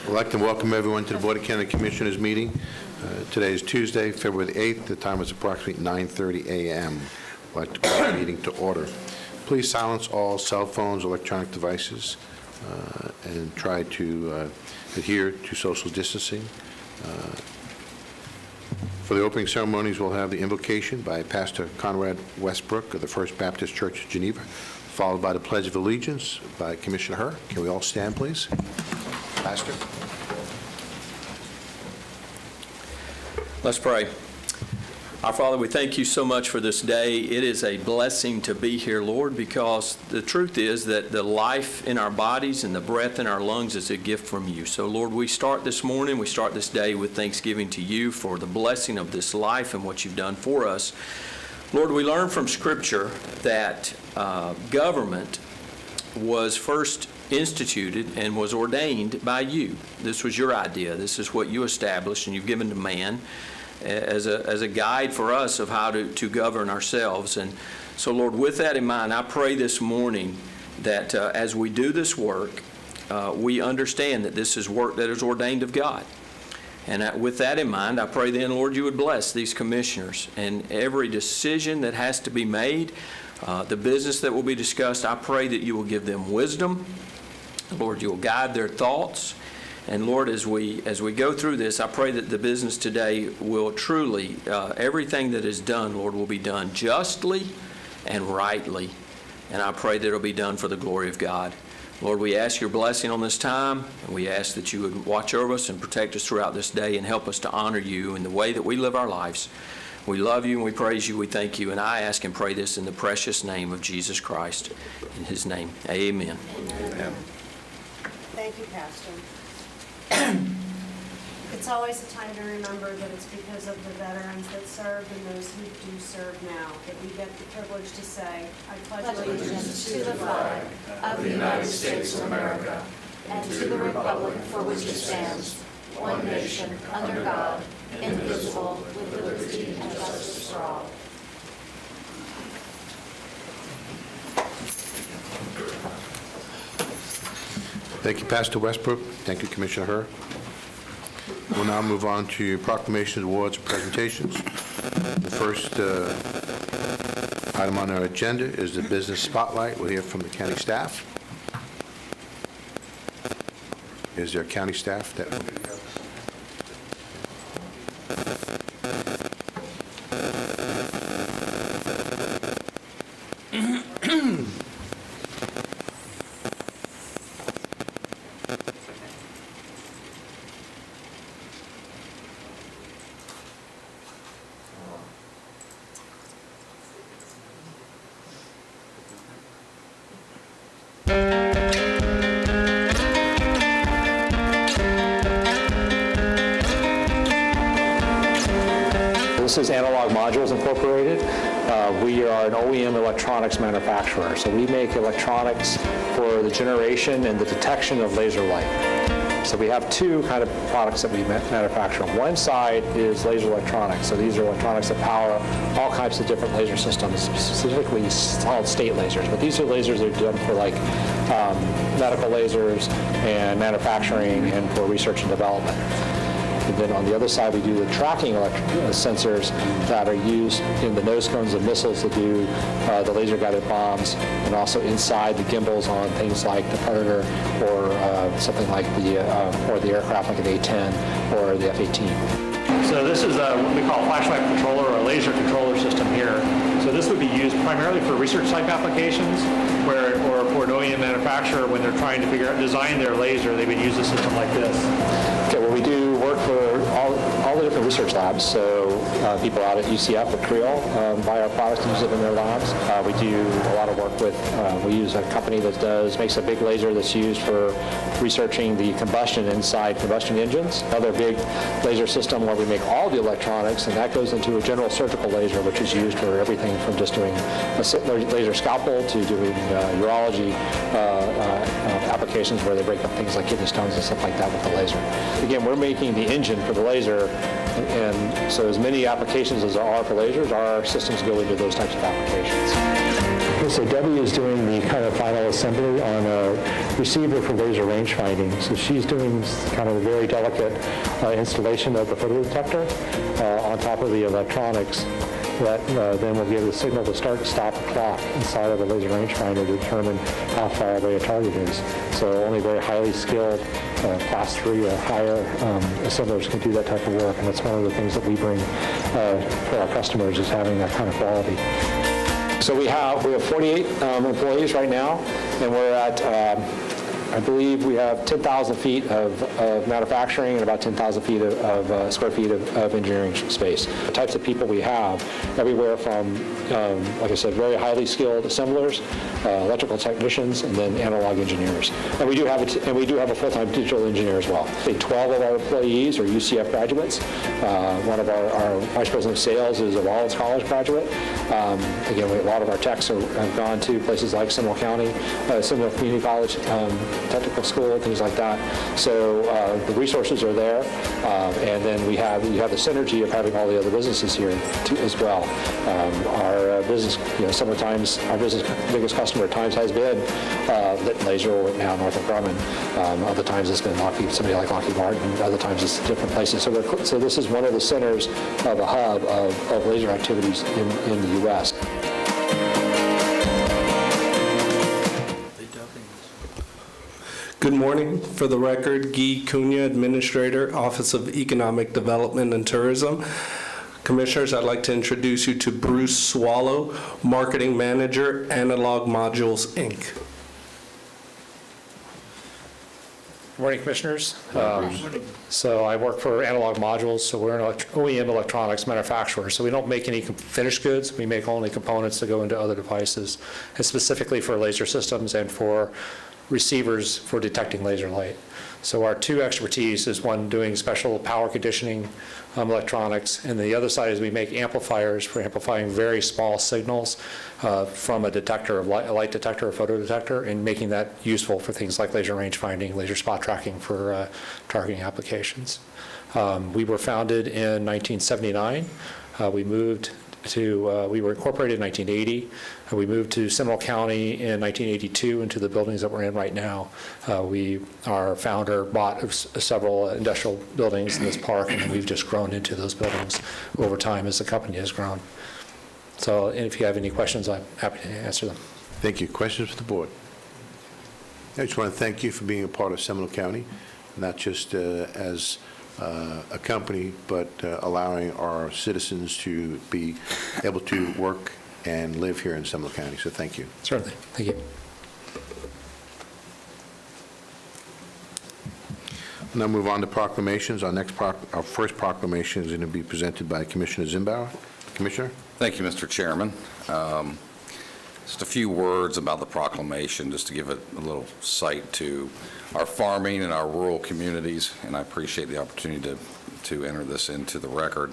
I'd like to welcome everyone to the Board of County Commissioners meeting. Today is Tuesday, February the 8th. The time is approximately 9:30 a.m. I'd like to call the meeting to order. Please silence all cell phones, electronic devices, and try to adhere to social distancing. For the opening ceremonies, we'll have the invocation by Pastor Conrad Westbrook of the First Baptist Church of Geneva, followed by the Pledge of Allegiance by Commissioner Herr. Can we all stand, please? Pastor. Let's pray. Our Father, we thank you so much for this day. It is a blessing to be here, Lord, because the truth is that the life in our bodies and the breath in our lungs is a gift from you. So, Lord, we start this day with thanksgiving to you for the blessing of this life and what you've done for us. Lord, we learn from Scripture that government was first instituted and was ordained by you. This was your idea. This is what you established and you've given to man as a guide for us of how to govern ourselves. And so, Lord, with that in mind, I pray this morning that as we do this work, we understand that this is work that is ordained of God. And with that in mind, I pray then, Lord, you would bless these commissioners and every decision that has to be made, the business that will be discussed. I pray that you will give them wisdom. Lord, you will guide their thoughts. And Lord, as we go through this, I pray that the business today will truly, everything that is done, Lord, will be done justly and rightly. And I pray that it will be done for the glory of God. Lord, we ask your blessing on this time, and we ask that you would watch over us and protect us throughout this day and help us to honor you in the way that we live our lives. We love you and we praise you. We thank you. And I ask and pray this in the precious name of Jesus Christ. In his name, amen. Amen. Thank you, Pastor. It's always a time to remember that it's because of the veterans that served and those who do serve now that we get the privilege to say, I pledge allegiance to the flag of the United States of America and to the republic for which it stands, one nation, under God, indivisible, with liberty and justice for all. Thank you, Pastor Westbrook. Thank you, Commissioner Herr. We'll now move on to proclamations, awards, and presentations. The first item on our agenda is the business spotlight. We'll hear from the county staff. Is there county staff that will be here? This is Analog Modules Incorporated. We are an OEM electronics manufacturer. So we make electronics for the generation and the detection of laser light. So we have two kind of products that we manufacture. On one side is laser electronics. So these are electronics that power all kinds of different laser systems, specifically solid state lasers. But these are lasers that are done for like medical lasers and manufacturing and for research and development. And then on the other side, we do the tracking sensors that are used in the nose cones of missiles to do the laser-guided bombs, and also inside the gimbals on things like the Predator or something like the aircraft like an A-10 or the F-18. So this is what we call a flashlight controller or a laser controller system here. So this would be used primarily for research-type applications, or for an OEM manufacturer when they're trying to design their laser, they would use a system like this. Okay, well, we do work for all the different research labs. So people out at UCF or Creel buy our products and use it in their labs. We do a lot of work with, we use a company that makes a big laser that's used for researching the combustion inside combustion engines. Another big laser system where we make all the electronics, and that goes into a general surgical laser, which is used for everything from just doing a laser scalpel to doing urology applications where they break up things like kidney stones and stuff like that with the laser. Again, we're making the engine for the laser, and so as many applications as there are for lasers, our systems go into those types of applications. So Debbie is doing the kind of final assembly on a receiver for laser range finding. So she's doing kind of a very delicate installation of the photodetector on top of the electronics that then will give the signal to start and stop the clock inside of the laser rangefinder to determine how far away a target is. So only very highly skilled class 3 or higher assemblers can do that type of work, and that's one of the things that we bring for our customers is having that kind of quality. So we have 48 employees right now, and we're at I believe we have 10,000 feet of manufacturing and about 10,000 feet of square feet of engineering space. The types of people we have, everywhere from, like I said, very highly skilled assemblers, electrical technicians, and then analog engineers. And we do have a full-time digital engineer as well. 12 of our employees are UCF graduates. One of our vice president of sales is a Rollins College graduate. Again, a lot of our techs have gone to places like Seminole County, Seminole Community College, technical school, things like that. So the resources are there, and then you have the synergy of having all the other businesses here as well. Our business, sometimes our business biggest customer at times has been Litton Laser, or now Northrop Grumman. Other times it's been somebody like Lockheed Martin. Other times it's different places. So this is one of the centers of a hub of laser activities in the U.S. Good morning. For the record, Guy Cunha, Administrator, Office of Economic Development and Tourism. Commissioners, I'd like to introduce you to Bruce Swallow, Marketing Manager, Analog Modules, Inc. Good morning, Commissioners. So I work for Analog Modules, so we're an OEM electronics manufacturer. So we don't make any finished goods. We make only components that go into other devices, and specifically for laser systems and for receivers for detecting laser light. So our two expertise is one doing special power conditioning electronics, and the other side is we make amplifiers for amplifying very small signals from a detector, a light detector or photodetector, and making that useful for things like laser range finding, laser spot tracking for targeting applications. We were founded in 1979. We were incorporated in 1980. We moved to Seminole County in 1982 into the buildings that we're in right now. Our founder bought several industrial buildings in this park, and we've just grown into those buildings over time as the company has grown. So if you have any questions, I'm happy to answer them. Thank you. Questions for the board? I just want to thank you for being a part of Seminole County, not just as a company, but allowing our citizens to be able to work and live here in Seminole County. So thank you. Certainly. Thank you. We'll now move on to proclamations. Our first proclamation is going to be presented by Commissioner Zimbauer. Commissioner? Thank you, Mr. Chairman. Just a few words about the proclamation, just to give it a little sight to our farming and our rural communities, and I appreciate the opportunity to enter this into the record.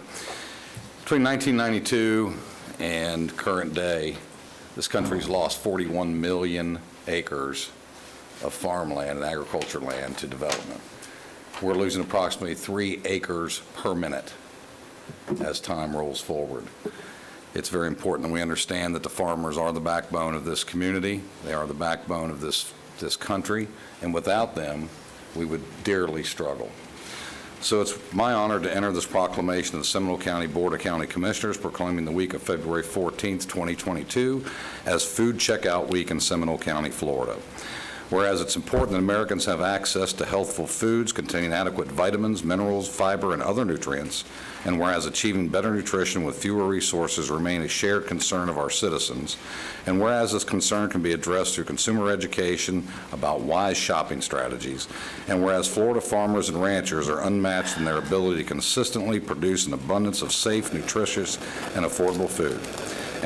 Between 1992 and current day, this country's lost 41 million acres of farmland and agriculture land to development. We're losing approximately 3 acres per minute as time rolls forward. It's very important that we understand that the farmers are the backbone of this community. They are the backbone of this country, and without them, we would dearly struggle. So it's my honor to enter this proclamation of the Seminole County Board of County Commissioners proclaiming the week of February 14th, 2022 as Food Checkout Week in Seminole County, Florida. Whereas it's important that Americans have access to healthful foods containing adequate vitamins, minerals, fiber, and other nutrients, and whereas achieving better nutrition with fewer resources remain a shared concern of our citizens, and whereas this concern can be addressed through consumer education about wise shopping strategies, and whereas Florida farmers and ranchers are unmatched in their ability to consistently produce an abundance of safe, nutritious, and affordable food,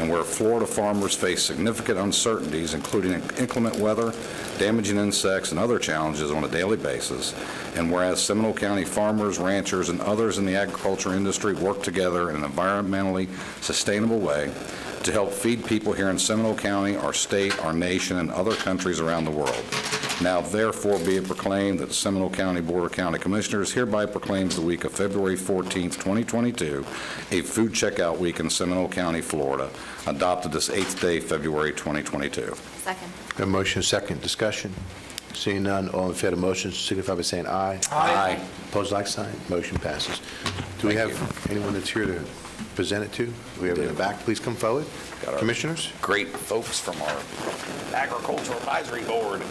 and where Florida farmers face significant uncertainties, including inclement weather, damaging insects, and other challenges on a daily basis, and whereas Seminole County farmers, ranchers, and others in the agriculture industry work together in an environmentally sustainable way to help feed people here in Seminole County, our state, our nation, and other countries around the world. Now therefore be it proclaimed that the Seminole County Board of County Commissioners hereby proclaims the week of February 14th, 2022, a food checkout week in Seminole County, Florida, adopted this 8th day, February 2022. Second. A motion second, discussion. Seeing none, all in favor of the motion signify by saying aye. Aye. Opposed, like sign. Motion passes. Do we have anyone that's here to present it to? Do we have it in the back? Please come forward. Got our- Commissioners? Great folks from our Agricultural Advisory Board.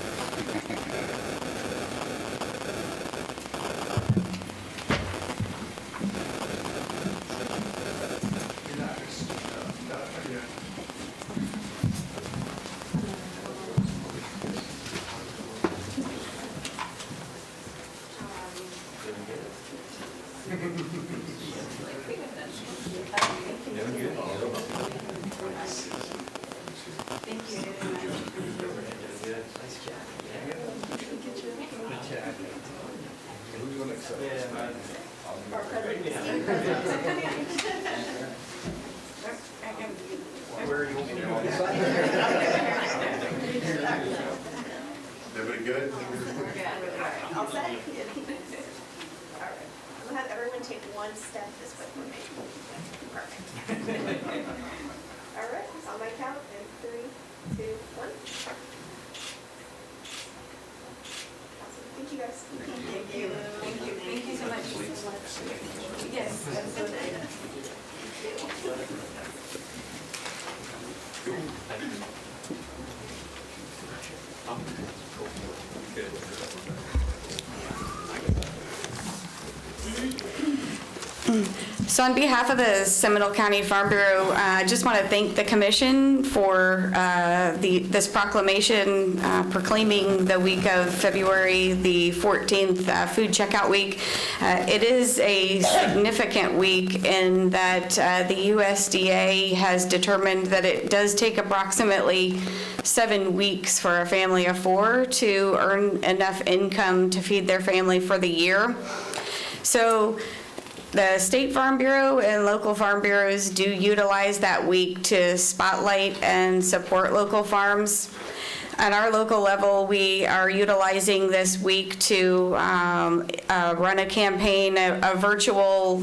Everybody good? All set? All right. I'm gonna have everyone take one step this way for me. Perfect. All right, on my count, in 3, 2, 1. Awesome. Thank you, guys. Thank you. Thank you. Thank you so much. Yes, absolutely. So on behalf of the Seminole County Farm Bureau, I just want to thank the commission for this proclamation proclaiming the week of February the 14th, Food Checkout Week. It is a significant week in that the USDA has determined that it does take approximately 7 weeks for a family of 4 to earn enough income to feed their family for the year. So the State Farm Bureau and local farm bureaus do utilize that week to spotlight and support local farms. At our local level, we are utilizing this week to run a campaign, a virtual,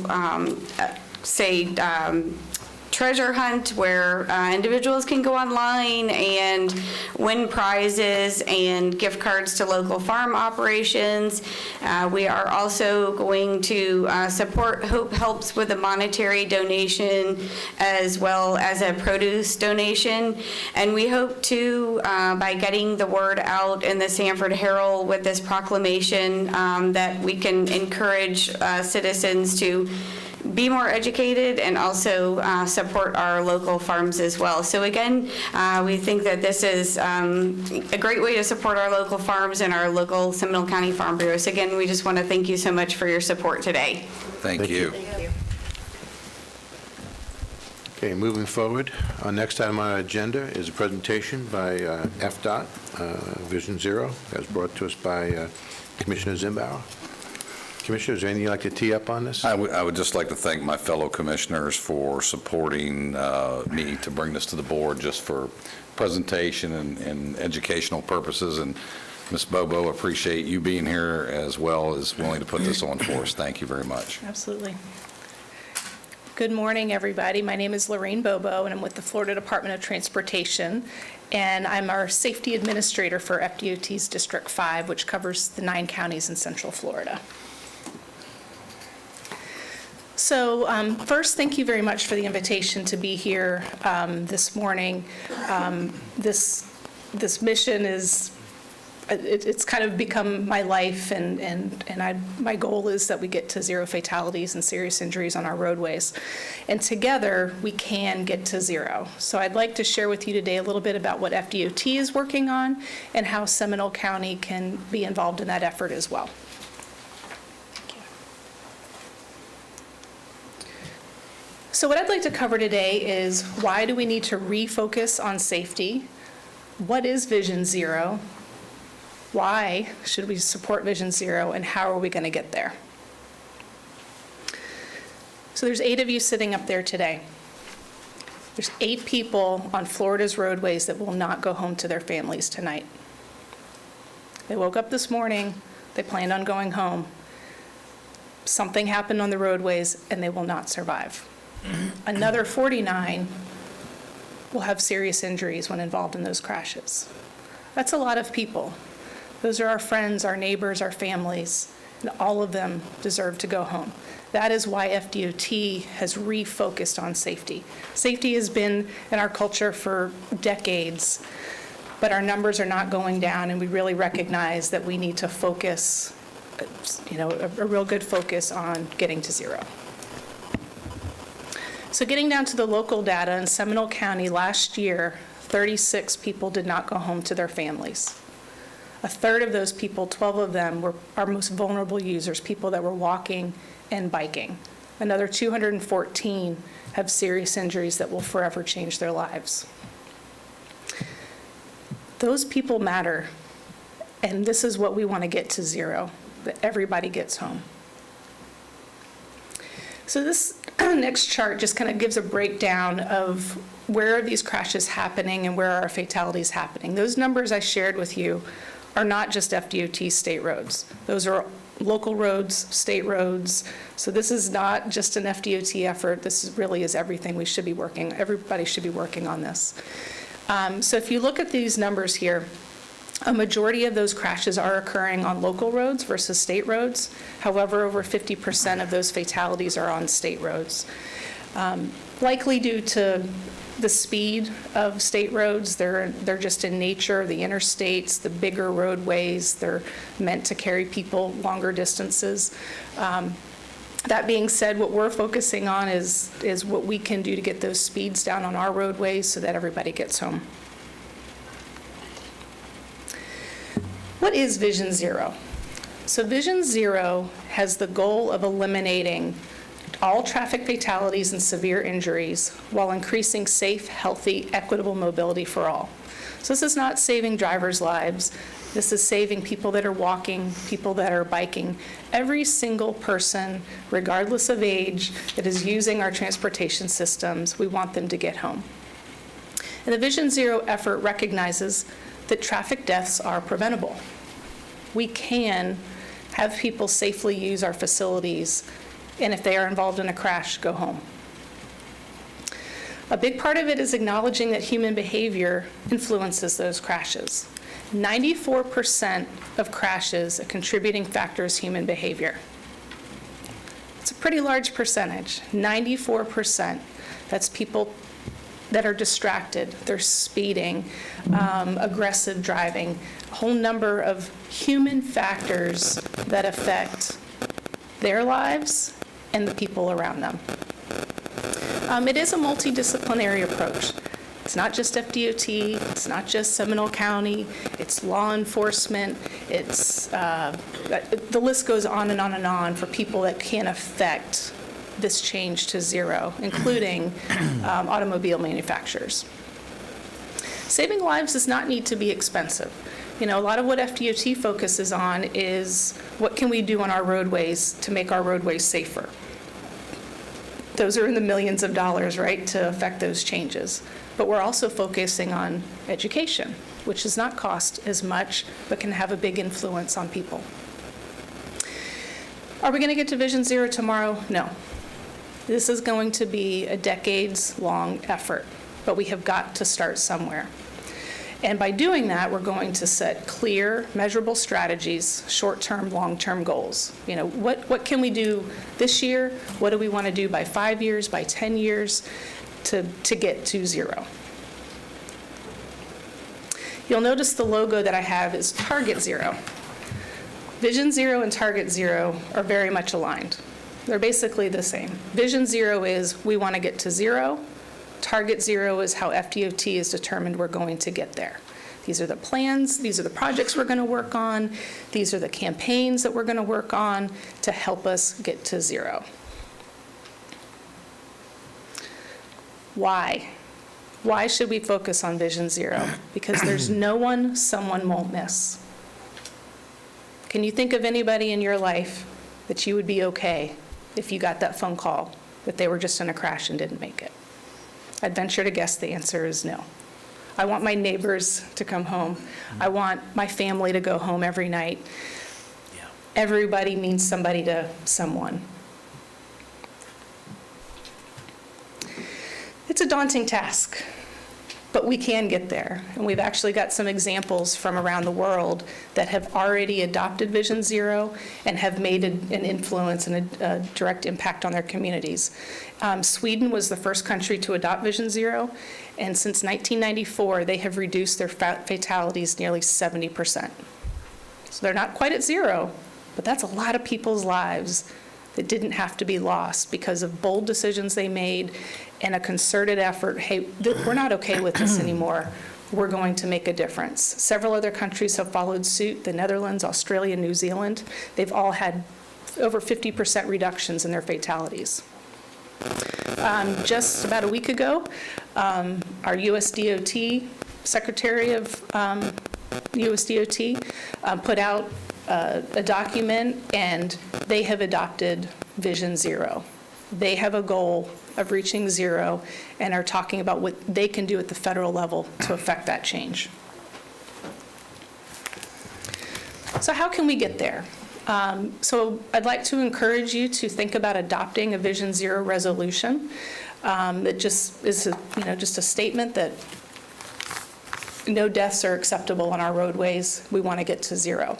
treasure hunt where individuals can go online and win prizes and gift cards to local farm operations. We are also going to support Hope Helps with a monetary donation as well as a produce donation. And we hope to, by getting the word out in the Sanford Herald with this proclamation, that we can encourage citizens to be more educated and also support our local farms as well. So again, we think that this is a great way to support our local farms and our local Seminole County Farm Bureau. So again, we just want to thank you so much for your support today. Thank you. Okay, moving forward, our next item on our agenda is a presentation by FDOT, Vision Zero, as brought to us by Commissioner Zimbauer. Commissioner, is there anything you'd like to tee up on this? I would just like to thank my fellow commissioners for supporting me to bring this to the board just for presentation and educational purposes. And Ms. Bobo, appreciate you being here as well as willing to put this on for us. Thank you very much. Absolutely. Good morning, everybody. My name is Lorraine Bobo, and I'm with the Florida Department of Transportation, and I'm our safety administrator for FDOT's District 5, which covers the 9 counties in Central Florida. So first, thank you very much for the invitation to be here this morning. This mission is, it's kind of become my life, and my goal is that we get to 0 fatalities and serious injuries on our roadways. And together, we can get to 0. So I'd like to share with you today a little bit about what FDOT is working on and how Seminole County can be involved in that effort as well. So what I'd like to cover today is why do we need to refocus on safety? What is Vision Zero? Why should we support Vision Zero, and how are we going to get there? So there's 8 of you sitting up there today. There's 8 people on Florida's roadways that will not go home to their families tonight. They woke up this morning, they planned on going home. Something happened on the roadways, and they will not survive. Another 49 will have serious injuries when involved in those crashes. That's a lot of people. Those are our friends, our neighbors, our families, and all of them deserve to go home. That is why FDOT has refocused on safety. Safety has been in our culture for decades, but our numbers are not going down, and we really recognize that we need to focus, a real good focus on getting to zero. So getting down to the local data, in Seminole County last year, 36 people did not go home to their families. A third of those people, 12 of them, were our most vulnerable users, people that were walking and biking. Another 214 have serious injuries that will forever change their lives. Those people matter, and this is what we want to get to zero, that everybody gets home. So this next chart just kind of gives a breakdown of where are these crashes happening and where are our fatalities happening. Those numbers I shared with you are not just FDOT state roads. Those are local roads, state roads. So this is not just an FDOT effort. This really is everything we should be working, everybody should be working on this. So if you look at these numbers here, a majority of those crashes are occurring on local roads versus state roads. However, over 50% of those fatalities are on state roads. Likely due to the speed of state roads. They're just in nature, the interstates, the bigger roadways, they're meant to carry people longer distances. That being said, what we're focusing on is what we can do to get those speeds down on our roadways so that everybody gets home. What is Vision Zero? So Vision Zero has the goal of eliminating all traffic fatalities and severe injuries while increasing safe, healthy, equitable mobility for all. So this is not saving drivers' lives. This is saving people that are walking, people that are biking. Every single person, regardless of age, that is using our transportation systems, we want them to get home. And the Vision Zero effort recognizes that traffic deaths are preventable. We can have people safely use our facilities, and if they are involved in a crash, go home. A big part of it is acknowledging that human behavior influences those crashes. 94% of crashes, a contributing factor is human behavior. It's a pretty large percentage, 94%. That's people that are distracted, they're speeding, aggressive driving, a whole number of human factors that affect their lives and the people around them. It is a multidisciplinary approach. It's not just FDOT, it's not just Seminole County, it's law enforcement, it's, the list goes on and on and on for people that can affect this change to zero, including automobile manufacturers. Saving lives does not need to be expensive. You know, a lot of what FDOT focuses on is what can we do on our roadways to make our roadways safer. Those are in the millions of dollars, right, to affect those changes. But we're also focusing on education, which does not cost as much, but can have a big influence on people. Are we going to get to Vision Zero tomorrow? No. This is going to be a decades-long effort, but we have got to start somewhere. And by doing that, we're going to set clear, measurable strategies, short-term, long-term goals. You know, what can we do this year? What do we want to do by 5 years, by 10 years to get to zero? You'll notice the logo that I have is Target Zero. Vision Zero and Target Zero are very much aligned. They're basically the same. Vision Zero is we want to get to zero. Target Zero is how FDOT is determined we're going to get there. These are the plans, these are the projects we're going to work on, these are the campaigns that we're going to work on to help us get to zero. Why? Why should we focus on Vision Zero? Because there's no one someone won't miss. Can you think of anybody in your life that you would be okay if you got that phone call that they were just in a crash and didn't make it? I'd venture to guess the answer is no. I want my neighbors to come home. I want my family to go home every night. Everybody means somebody to someone. It's a daunting task, but we can get there. And we've actually got some examples from around the world that have already adopted Vision Zero and have made an influence and a direct impact on their communities. Sweden was the first country to adopt Vision Zero, and since 1994, they have reduced their fatalities nearly 70%. So they're not quite at zero, but that's a lot of people's lives that didn't have to be lost because of bold decisions they made and a concerted effort. Hey, we're not okay with this anymore. We're going to make a difference. Several other countries have followed suit, the Netherlands, Australia, New Zealand. They've all had over 50% reductions in their fatalities. Just about a week ago, our USDOT, Secretary of USDOT, put out a document, and they have adopted Vision Zero. They have a goal of reaching zero and are talking about what they can do at the federal level to affect that change. So how can we get there? So I'd like to encourage you to think about adopting a Vision Zero resolution that just is just a statement that no deaths are acceptable on our roadways. We want to get to zero.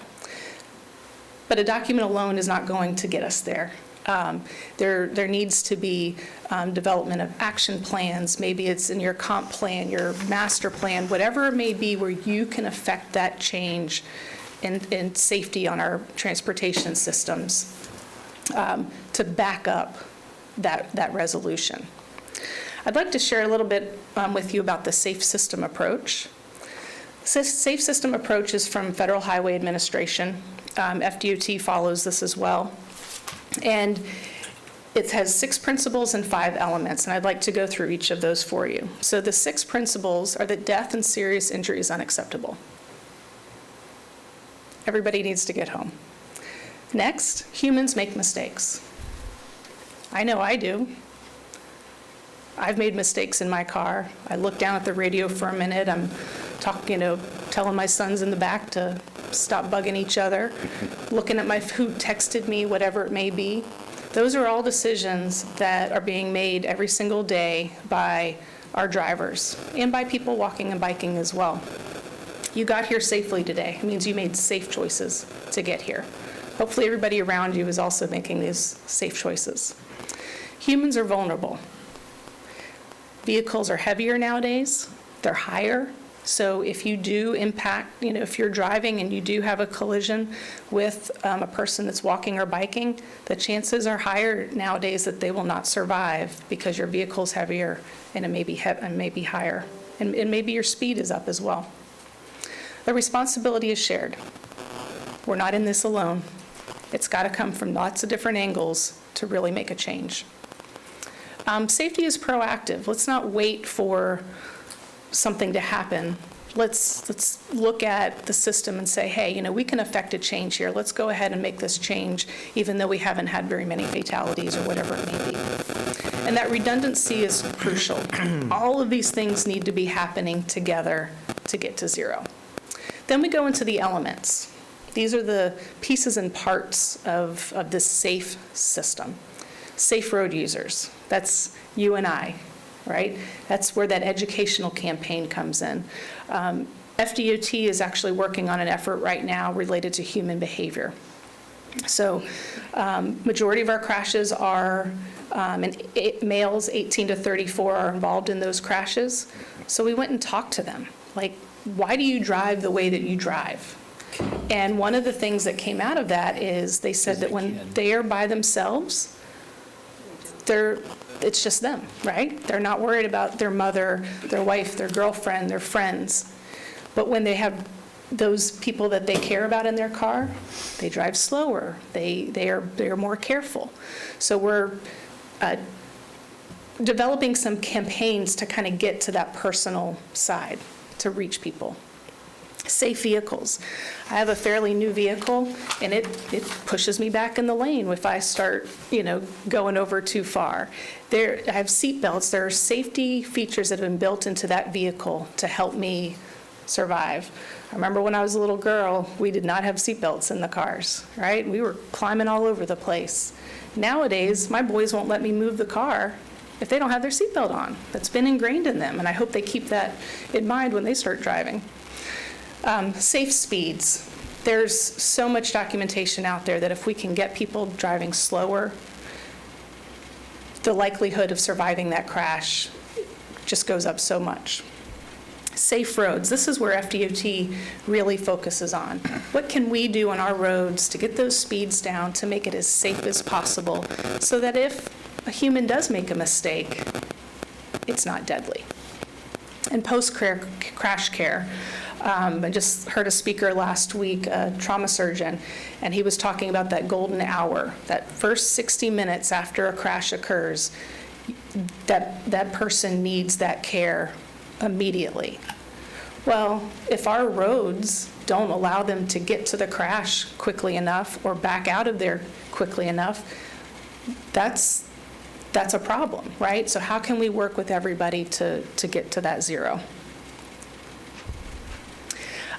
But a document alone is not going to get us there. There needs to be development of action plans. Maybe it's in your comp plan, your master plan, whatever it may be, where you can affect that change in safety on our transportation systems to back up that resolution. I'd like to share a little bit with you about the safe system approach. Safe system approach is from Federal Highway Administration. FDOT follows this as well. And it has 6 principles and 5 elements, and I'd like to go through each of those for you. So the 6 principles are that death and serious injury is unacceptable. Everybody needs to get home. Next, humans make mistakes. I know I do. I've made mistakes in my car. I look down at the radio for a minute. I'm talking, telling my sons in the back to stop bugging each other, looking at who texted me, whatever it may be. Those are all decisions that are being made every single day by our drivers and by people walking and biking as well. You got here safely today. It means you made safe choices to get here. Hopefully everybody around you is also making these safe choices. Humans are vulnerable. Vehicles are heavier nowadays. They're higher. So if you do impact, if you're driving and you do have a collision with a person that's walking or biking, the chances are higher nowadays that they will not survive because your vehicle's heavier and it may be higher. And maybe your speed is up as well. The responsibility is shared. We're not in this alone. It's got to come from lots of different angles to really make a change. Safety is proactive. Let's not wait for something to happen. Let's look at the system and say, hey, we can affect a change here. Let's go ahead and make this change, even though we haven't had very many fatalities or whatever it may be. And that redundancy is crucial. All of these things need to be happening together to get to zero. Then we go into the elements. These are the pieces and parts of this safe system. Safe road users, that's you and I, right? That's where that educational campaign comes in. FDOT is actually working on an effort right now related to human behavior. So majority of our crashes are, males 18 to 34 are involved in those crashes. So we went and talked to them, like, why do you drive the way that you drive? And one of the things that came out of that is they said that when they are by themselves, it's just them, right? They're not worried about their mother, their wife, their girlfriend, their friends. But when they have those people that they care about in their car, they drive slower. They are more careful. So we're developing some campaigns to kind of get to that personal side, to reach people. Safe vehicles. I have a fairly new vehicle, and it pushes me back in the lane if I start, going over too far. I have seat belts. There are safety features that have been built into that vehicle to help me survive. I remember when I was a little girl, we did not have seat belts in the cars, right? We were climbing all over the place. Nowadays, my boys won't let me move the car if they don't have their seatbelt on. That's been ingrained in them, and I hope they keep that in mind when they start driving. Safe speeds. There's so much documentation out there that if we can get people driving slower, the likelihood of surviving that crash just goes up so much. Safe roads. This is where FDOT really focuses on. What can we do on our roads to get those speeds down to make it as safe as possible so that if a human does make a mistake, it's not deadly? And post-crash care. I just heard a speaker last week, a trauma surgeon, and he was talking about that golden hour, that first 60 minutes after a crash occurs, that person needs that care immediately. Well, if our roads don't allow them to get to the crash quickly enough or back out of there quickly enough, that's a problem, right? So how can we work with everybody to get to that zero?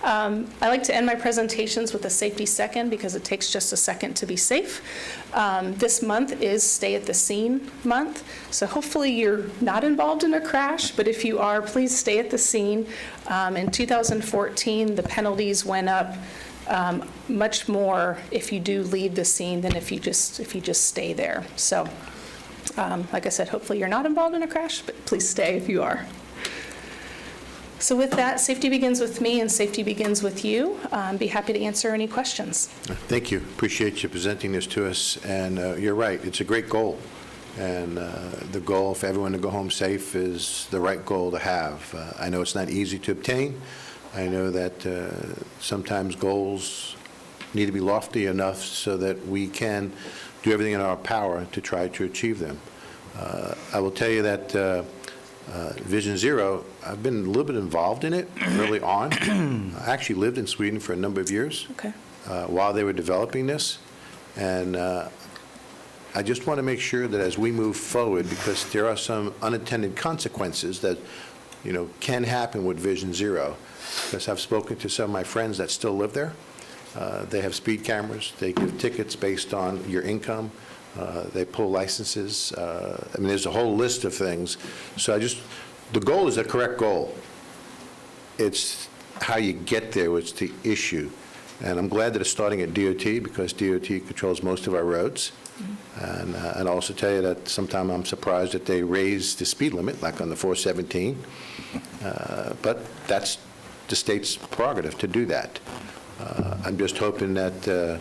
I like to end my presentations with a safety second because it takes just a second to be safe. This month is Stay at the Scene month, so hopefully you're not involved in a crash, but if you are, please stay at the scene. In 2014, the penalties went up much more if you do leave the scene than if you just stay there. So, like I said, hopefully you're not involved in a crash, but please stay if you are. So with that, safety begins with me and safety begins with you. Be happy to answer any questions. Thank you. Appreciate you presenting this to us. And you're right, it's a great goal. And the goal for everyone to go home safe is the right goal to have. I know it's not easy to obtain. I know that sometimes goals need to be lofty enough so that we can do everything in our power to try to achieve them. I will tell you that Vision Zero, I've been a little bit involved in it early on. I actually lived in Sweden for a number of years while they were developing this. And I just want to make sure that as we move forward, because there are some unintended consequences that, can happen with Vision Zero. Because I've spoken to some of my friends that still live there. They have speed cameras. They give tickets based on your income. They pull licenses. There's a whole list of things. So the goal is a correct goal. It's how you get there was the issue. And I'm glad that it's starting at DOT because DOT controls most of our roads. And I'll also tell you that sometimes I'm surprised that they raise the speed limit, like on the 417. But that's the state's prerogative to do that. I'm just hoping that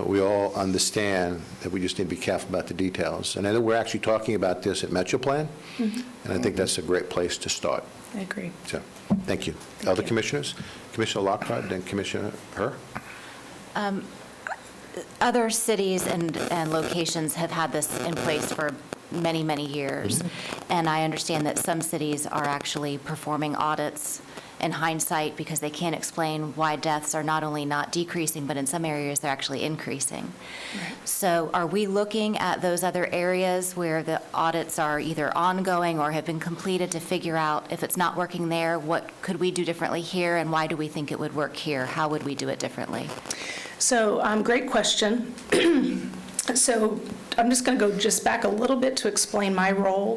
we all understand that we just need to be careful about the details. And I know we're actually talking about this at Metroplan, and I think that's a great place to start. I agree. So, thank you. Other commissioners? Commissioner Lockhart, then Commissioner Herr. Other cities and locations have had this in place for many, many years. And I understand that some cities are actually performing audits in hindsight because they can't explain why deaths are not only not decreasing, but in some areas they're actually increasing. Right. So are we looking at those other areas where the audits are either ongoing or have been completed to figure out if it's not working there, what could we do differently here, and why do we think it would work here? How would we do it differently? So, great question. So I'm just going to go just back a little bit to explain my role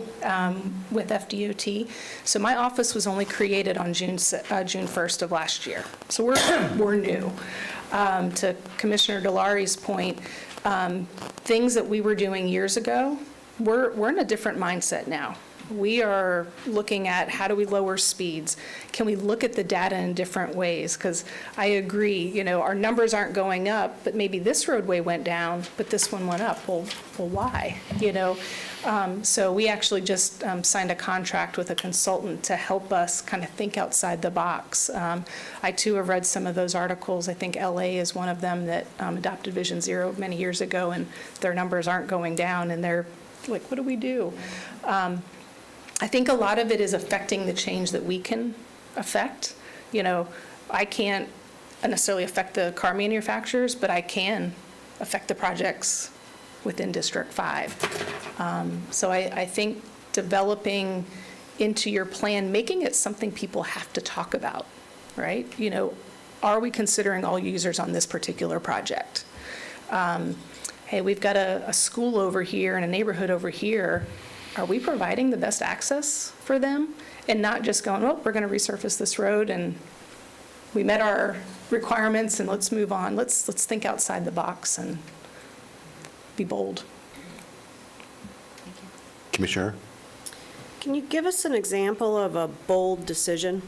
with FDOT. So my office was only created on June 1st of last year. So we're new. To Commissioner Delari's point, things that we were doing years ago, we're in a different mindset now. We are looking at how do we lower speeds? Can we look at the data in different ways? Because I agree, our numbers aren't going up, but maybe this roadway went down, but this one went up. Well, why? So we actually just signed a contract with a consultant to help us kind of think outside the box. I too have read some of those articles. I think LA is one of them that adopted Vision Zero many years ago, and their numbers aren't going down, and they're like, what do we do? I think a lot of it is affecting the change that we can affect. I can't necessarily affect the car manufacturers, but I can affect the projects within District 5. So I think developing into your plan, making it something people have to talk about, right? You know, are we considering all users on this particular project? Hey, we've got a school over here and a neighborhood over here. Are we providing the best access for them? And not just going, oh, we're going to resurface this road and we met our requirements and let's move on. Let's think outside the box and be bold. Commissioner? Can you give us an example of a bold decision?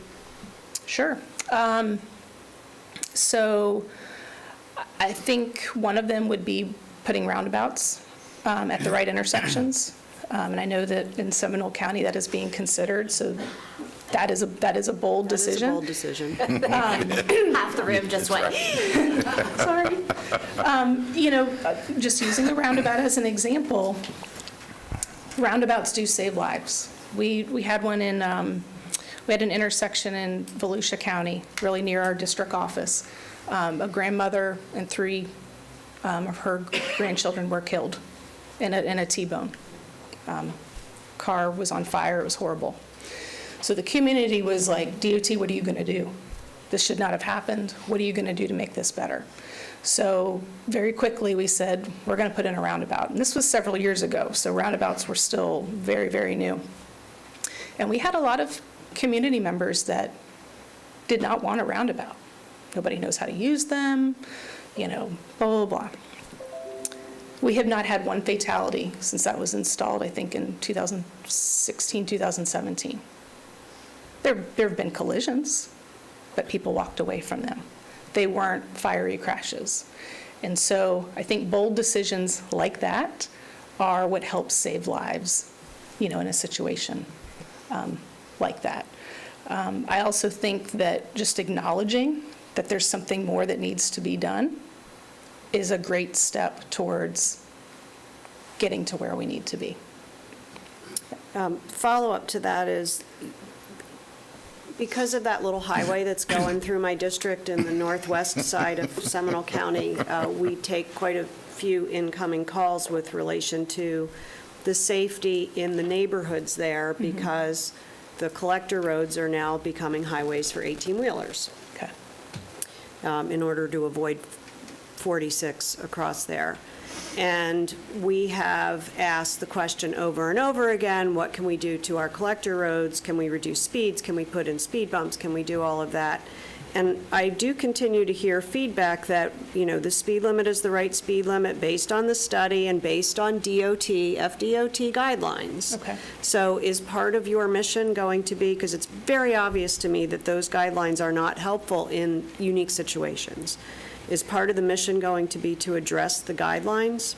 Sure. So I think one of them would be putting roundabouts at the right intersections. And I know that in Seminole County that is being considered, so that is a bold decision. That is a bold decision. Half the room just went. Sorry. You know, just using the roundabout as an example, roundabouts do save lives. We had one in, we had an intersection in Volusia County, really near our district office. A grandmother and 3 of her grandchildren were killed in a T-bone. Car was on fire, it was horrible. So the community was like, DOT, what are you going to do? This should not have happened. What are you going to do to make this better? So very quickly we said, we're going to put in a roundabout. And this was several years ago, so roundabouts were still very, very new. And we had a lot of community members that did not want a roundabout. Nobody knows how to use them, you know, blah, blah, blah. We have not had one fatality since that was installed, I think, in 2016, 2017. There have been collisions, but people walked away from them. They weren't fiery crashes. And so I think bold decisions like that are what helps save lives, you know, in a situation like that. I also think that just acknowledging that there's something more that needs to be done is a great step towards getting to where we need to be. Follow-up to that is, because of that little highway that's going through my district in the northwest side of Seminole County, we take quite a few incoming calls with relation to the safety in the neighborhoods there, because the collector roads are now becoming highways for 18-wheelers. Okay. In order to avoid 46 across there. And we have asked the question over and over again, what can we do to our collector roads? Can we reduce speeds? Can we put in speed bumps? Can we do all of that? And I do continue to hear feedback that, you know, the speed limit is the right speed limit based on the study and based on FDOT guidelines. Okay. So is part of your mission going to be, because it's very obvious to me that those guidelines are not helpful in unique situations, is part of the mission going to be to address the guidelines?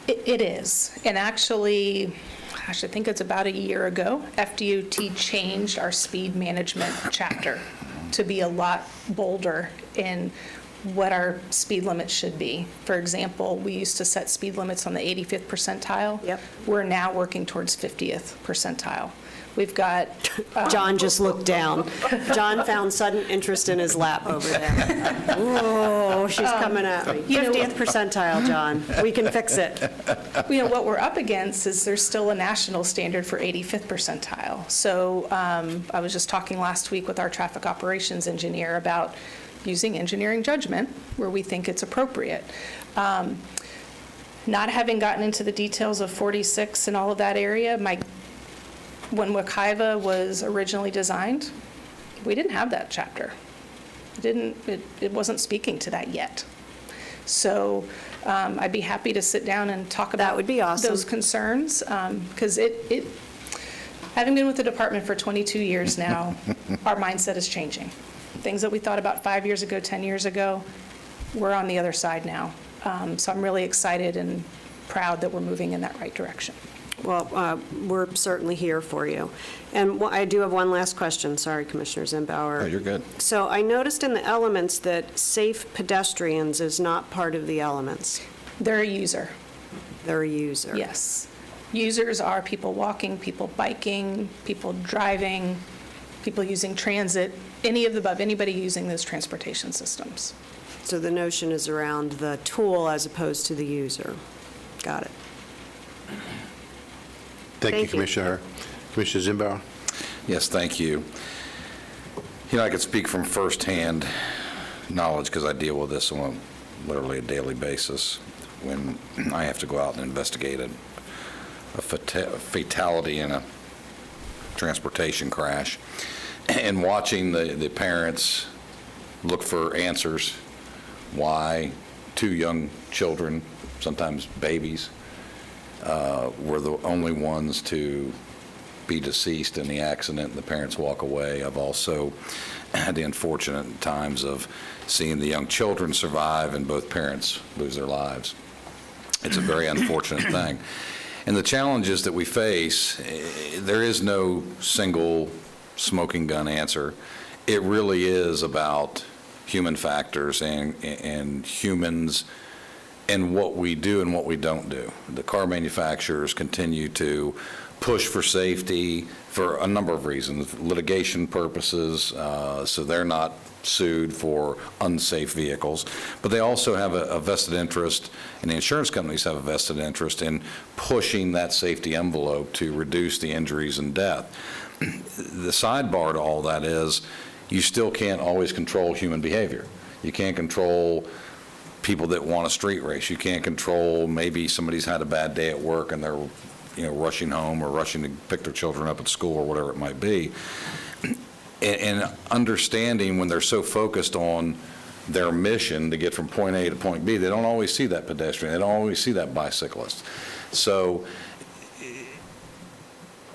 It is. And actually, gosh, I think it's about a year ago, FDOT changed our speed management chapter to be a lot bolder in what our speed limits should be. For example, we used to set speed limits on the 85th percentile. Yep. We're now working towards 50th percentile. We've got... John just looked down. John found sudden interest in his lap over there. Oh, she's coming at me. 50th percentile, John. We can fix it. You know, what we're up against is there's still a national standard for 85th percentile. So I was just talking last week with our traffic operations engineer about using engineering judgment where we think it's appropriate. Not having gotten into the details of 46 and all of that area, when Wekiva was originally designed, we didn't have that chapter. It wasn't speaking to that yet. So I'd be happy to sit down and talk about That would be awesome. those concerns, because having been with the department for 22 years now, our mindset is changing. Things that we thought about 5 years ago, 10 years ago, we're on the other side now. So I'm really excited and proud that we're moving in that right direction. Well, we're certainly here for you. And I do have one last question. Sorry, Commissioner Zimbauer. Oh, you're good. So I noticed in the elements that safe pedestrians is not part of the elements. They're a user, They're a user. yes. Users are people walking, people biking, people driving, people using transit, any of the above, anybody using those transportation systems. So the notion is around the tool as opposed to the user. Got it. Thank you, Thank you. Commissioner. Commissioner Zimbauer? Yes, thank you. You know, I could speak from firsthand knowledge because I deal with this on literally a daily basis when I have to go out and investigate a fatality in a transportation crash, and watching the parents look for answers why two young children, sometimes babies, were the only ones to be deceased in the accident, and the parents walk away. I've also had the unfortunate times of seeing the young children survive and both parents lose their lives. It's a very unfortunate thing. And the challenges that we face, there is no single smoking gun answer. It really is about human factors and humans and what we do and what we don't do. The car manufacturers continue to push for safety for a number of reasons, litigation purposes, so they're not sued for unsafe vehicles, but they also have a vested interest, and the insurance companies have a vested interest in pushing that safety envelope to reduce the injuries and death. The sidebar to all that is you still can't always control human behavior. You can't control people that want a street race. You can't control maybe somebody's had a bad day at work and they're rushing home or rushing to pick their children up at school or whatever it might be. And understanding when they're so focused on their mission to get from point A to point B, they don't always see that pedestrian. They don't always see that bicyclist. So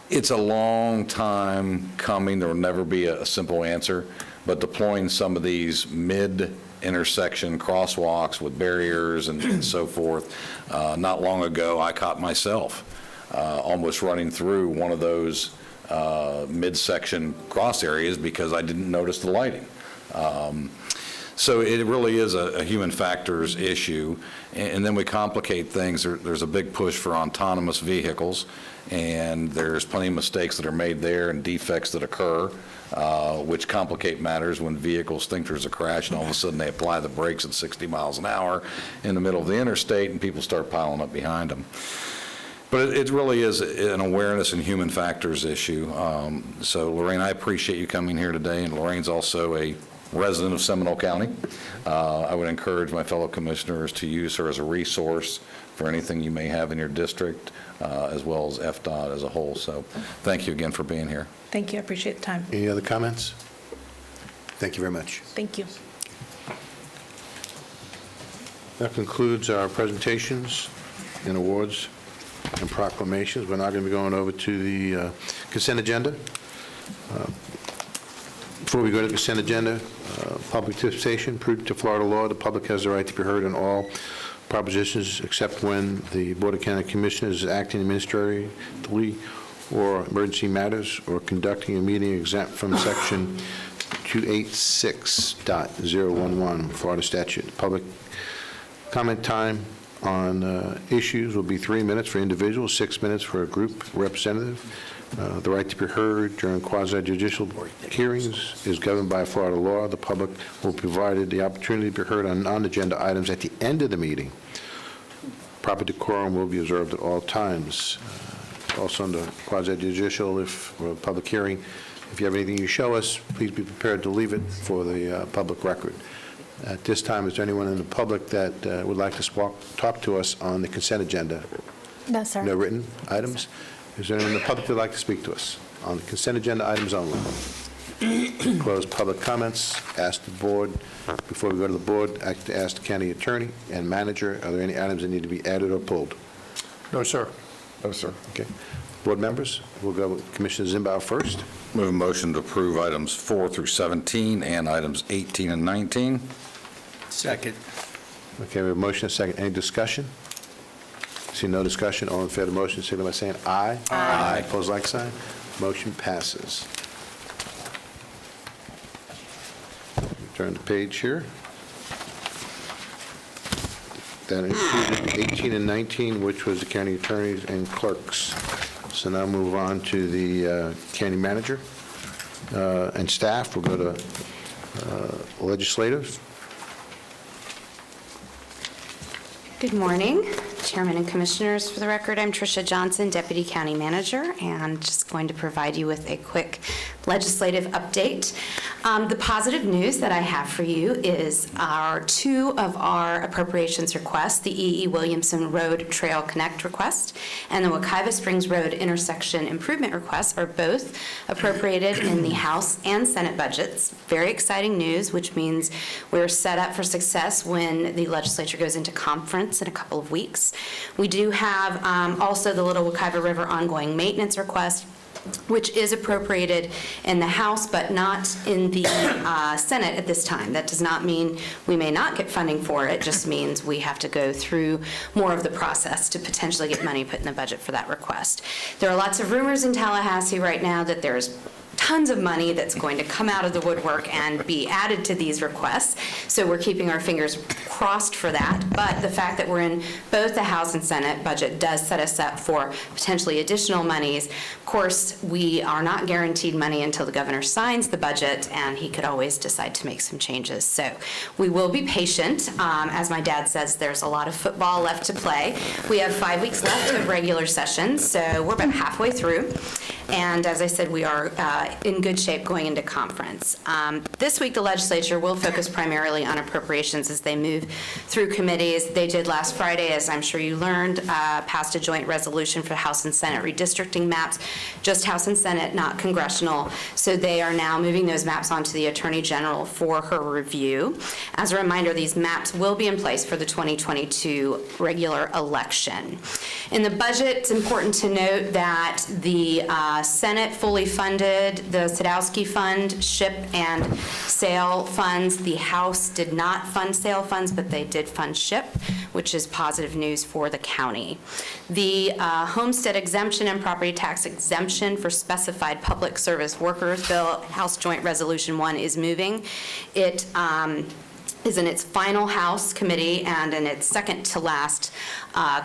it's a long time coming. There will never be a simple answer, but deploying some of these mid-intersection crosswalks with barriers and so forth. Not long ago, I caught myself almost running through one of those midsection cross areas because I didn't notice the lighting. So it really is a human factors issue. And then we complicate things. There's a big push for autonomous vehicles, and there's plenty of mistakes that are made there and defects that occur, which complicate matters when vehicles think there's a crash and all of a sudden they apply the brakes at 60 miles an hour in the middle of the interstate and people start piling up behind them. But it really is an awareness and human factors issue. So, Lorraine, I appreciate you coming here today, and Lorraine's also a resident of Seminole County. I would encourage my fellow commissioners to use her as a resource for anything you may have in your district, as well as FDOT as a whole. So thank you again for being here. Thank you, I appreciate the time. Any other comments? Thank you very much. Thank you. That concludes our presentations and awards and proclamations. We're now going to be going over to the consent agenda. Before we go to the consent agenda, public participation, prudent to Florida law, the public has the right to be heard on all propositions except when the Board of County Commissioners is acting administratively or emergency matters or conducting a meeting exempt from Section 286.011 Florida statute. Public comment time on issues will be 3 minutes for individuals, 6 minutes for a group representative. The right to be heard during quasi-judicial hearings is governed by Florida law. The public will be provided the opportunity to be heard on non-agenda items at the end of the meeting. Proper decorum will be observed at all times. Also under quasi-judicial, or public hearing, if you have anything you show us, please be prepared to leave it for the public record. At this time, is there anyone in the public that would like to talk to us on the consent agenda? No, sir. No written items? Is there anyone in the public that would like to speak to us on the consent agenda items only? Close public comments. Ask the board, before we go to the board, ask the county attorney and manager, are there any items that need to be added or pulled? No, sir. No, sir. Okay. Board members, we'll go with Commissioner Zimbauer first. Move a motion to approve items 4 through 17 and items 18 and 19. Second. Okay, we have a motion and a second. Any discussion? See no discussion. All in favor of the motion, signify by saying aye. Aye. Opposed, like sign. Motion passes. Turn the page here. That included 18 and 19, which was the county attorneys and clerks. So now move on to the county manager. and staff. We'll go to legislators. Good morning, Chairman and Commissioners. For the record, I'm Tricia Johnson, Deputy County Manager, and just going to provide you with a quick legislative update. The positive news that I have for you is two of our appropriations requests, the E.E. Williamson Road Trail Connect request and the Wekiva Springs Road Intersection Improvement request, are both appropriated in the House and Senate budgets. Very exciting news, which means we're set up for success when the legislature goes into conference in a couple of weeks. We do have also the Little Wekiva River ongoing maintenance request, which is appropriated in the House, but not in the Senate at this time. That does not mean we may not get funding for it. It just means we have to go through more of the process to potentially get money put in the budget for that request. There are lots of rumors in Tallahassee right now that there's tons of money that's going to come out of the woodwork and be added to these requests. So we're keeping our fingers crossed for that. But the fact that we're in both the House and Senate budget does set us up for potentially additional monies. Of course, we are not guaranteed money until the governor signs the budget, and he could always decide to make some changes. So we will be patient. As my dad says, there's a lot of football left to play. We have 5 weeks left of regular sessions, so we're about halfway through. And as I said, we are in good shape going into conference. This week, the legislature will focus primarily on appropriations as they move through committees. They did last Friday, as I'm sure you learned, passed a joint resolution for House and Senate redistricting maps, just House and Senate, not congressional. So they are now moving those maps on to the Attorney General for her review. As a reminder, these maps will be in place for the 2022 regular election. In the budget, it's important to note that the Senate fully funded the Sadowski Fund, SHIP, and sale funds. The House did not fund sale funds, but they did fund SHIP, which is positive news for the county. The homestead exemption and property tax exemption for specified public service workers bill, House Joint Resolution 1, is moving. It is in its final House committee and in its second to last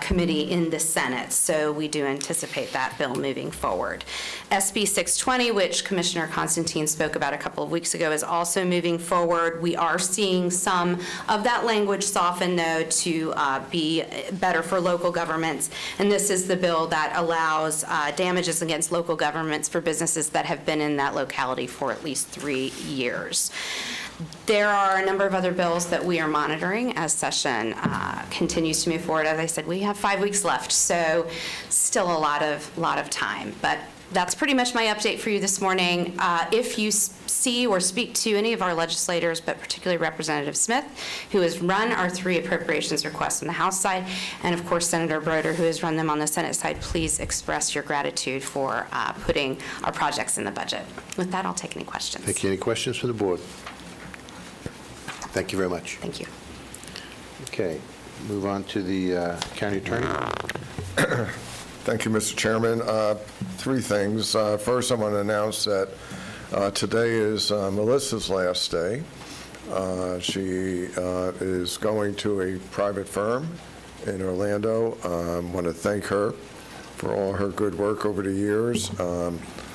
committee in the Senate. So we do anticipate that bill moving forward. SB 620, which Commissioner Constantine spoke about a couple of weeks ago, is also moving forward. We are seeing some of that language soften, though, to be better for local governments. And this is the bill that allows damages against local governments for businesses that have been in that locality for at least 3 years. There are a number of other bills that we are monitoring as session continues to move forward. As I said, we have 5 weeks left, so still a lot of time. But that's pretty much my update for you this morning. If you see or speak to any of our legislators, but particularly Representative Smith, who has run our 3 appropriations requests on the House side, and of course Senator Broder, who has run them on the Senate side, please express your gratitude for putting our projects in the budget. With that, I'll take any questions. Thank you. Any questions from the board? Thank you very much. Thank you. Okay, move on to the county attorney. Thank you, Mr. Chairman. 3 things. First, I want to announce that today is Melissa's last day. She is going to a private firm in Orlando. I want to thank her for all her good work over the years.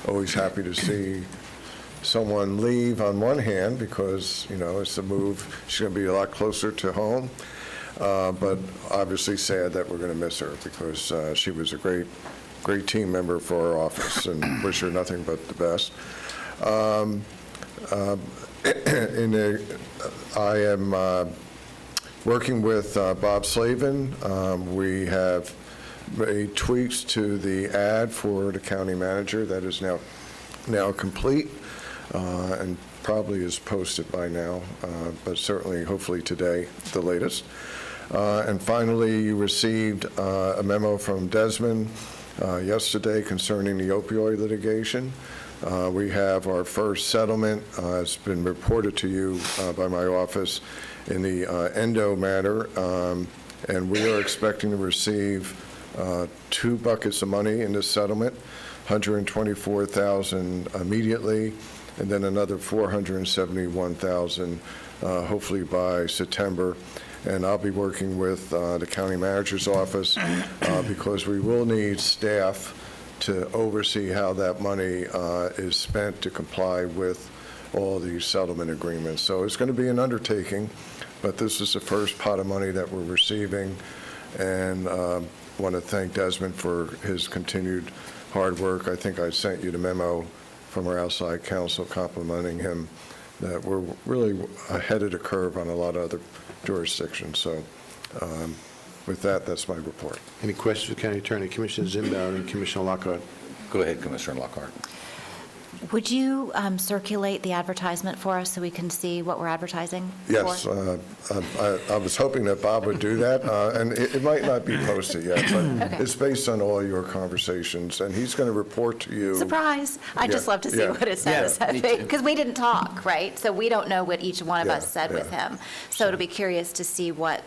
Always happy to see someone leave on one hand because, you know, it's a move. She's going to be a lot closer to home. But obviously sad that we're going to miss her because she was a great team member for our office and wish her nothing but the best. I am working with Bob Slavin. We have made tweaks to the ad for the county manager that is now complete and probably is posted by now, but certainly, hopefully today, the latest. And finally, you received a memo from Desmond yesterday concerning the opioid litigation. We have our first settlement. It's been reported to you by my office in the endo matter, and we are expecting to receive 2 buckets of money in this settlement, $124,000 immediately, and then another $471,000 hopefully by September. And I'll be working with the county manager's office because we will need staff to oversee how that money is spent to comply with all these settlement agreements. So it's going to be an undertaking, but this is the first pot of money that we're receiving, and want to thank Desmond for his continued hard work. I think I sent you the memo from our outside counsel complimenting him that we're really ahead of the curve on a lot of other jurisdictions. So with that, that's my report. Any questions of the County Attorney? Commissioner Zimbound and Commissioner Lockhart. Go ahead, Commissioner Lockhart. Would you circulate the advertisement for us so we can see what we're advertising for? Yes, I was hoping that Bob would do that, and it might not be posted yet, but Okay. it's based on all your conversations, and he's going to report to you. Surprise. I'd just Yeah, love to see yeah. what it says. Yeah, me too. Because we didn't talk, right? So we don't know what each one of Yeah, us said with yeah. him. So it'll be curious to see what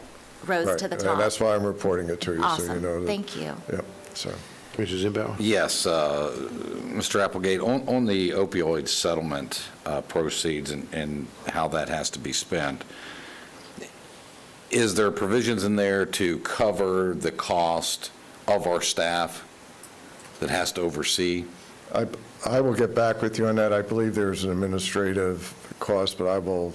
rose Right, to the and top. that's why I'm reporting it to you, so you Awesome. know. that- Thank you. Yep, so. Commissioner Zimbound? Yes, Mr. Applegate, on the opioid settlement proceeds and how that has to be spent, is there provisions in there to cover the cost of our staff that has to oversee? I will get back with you on that. I believe there's an administrative cost, but I will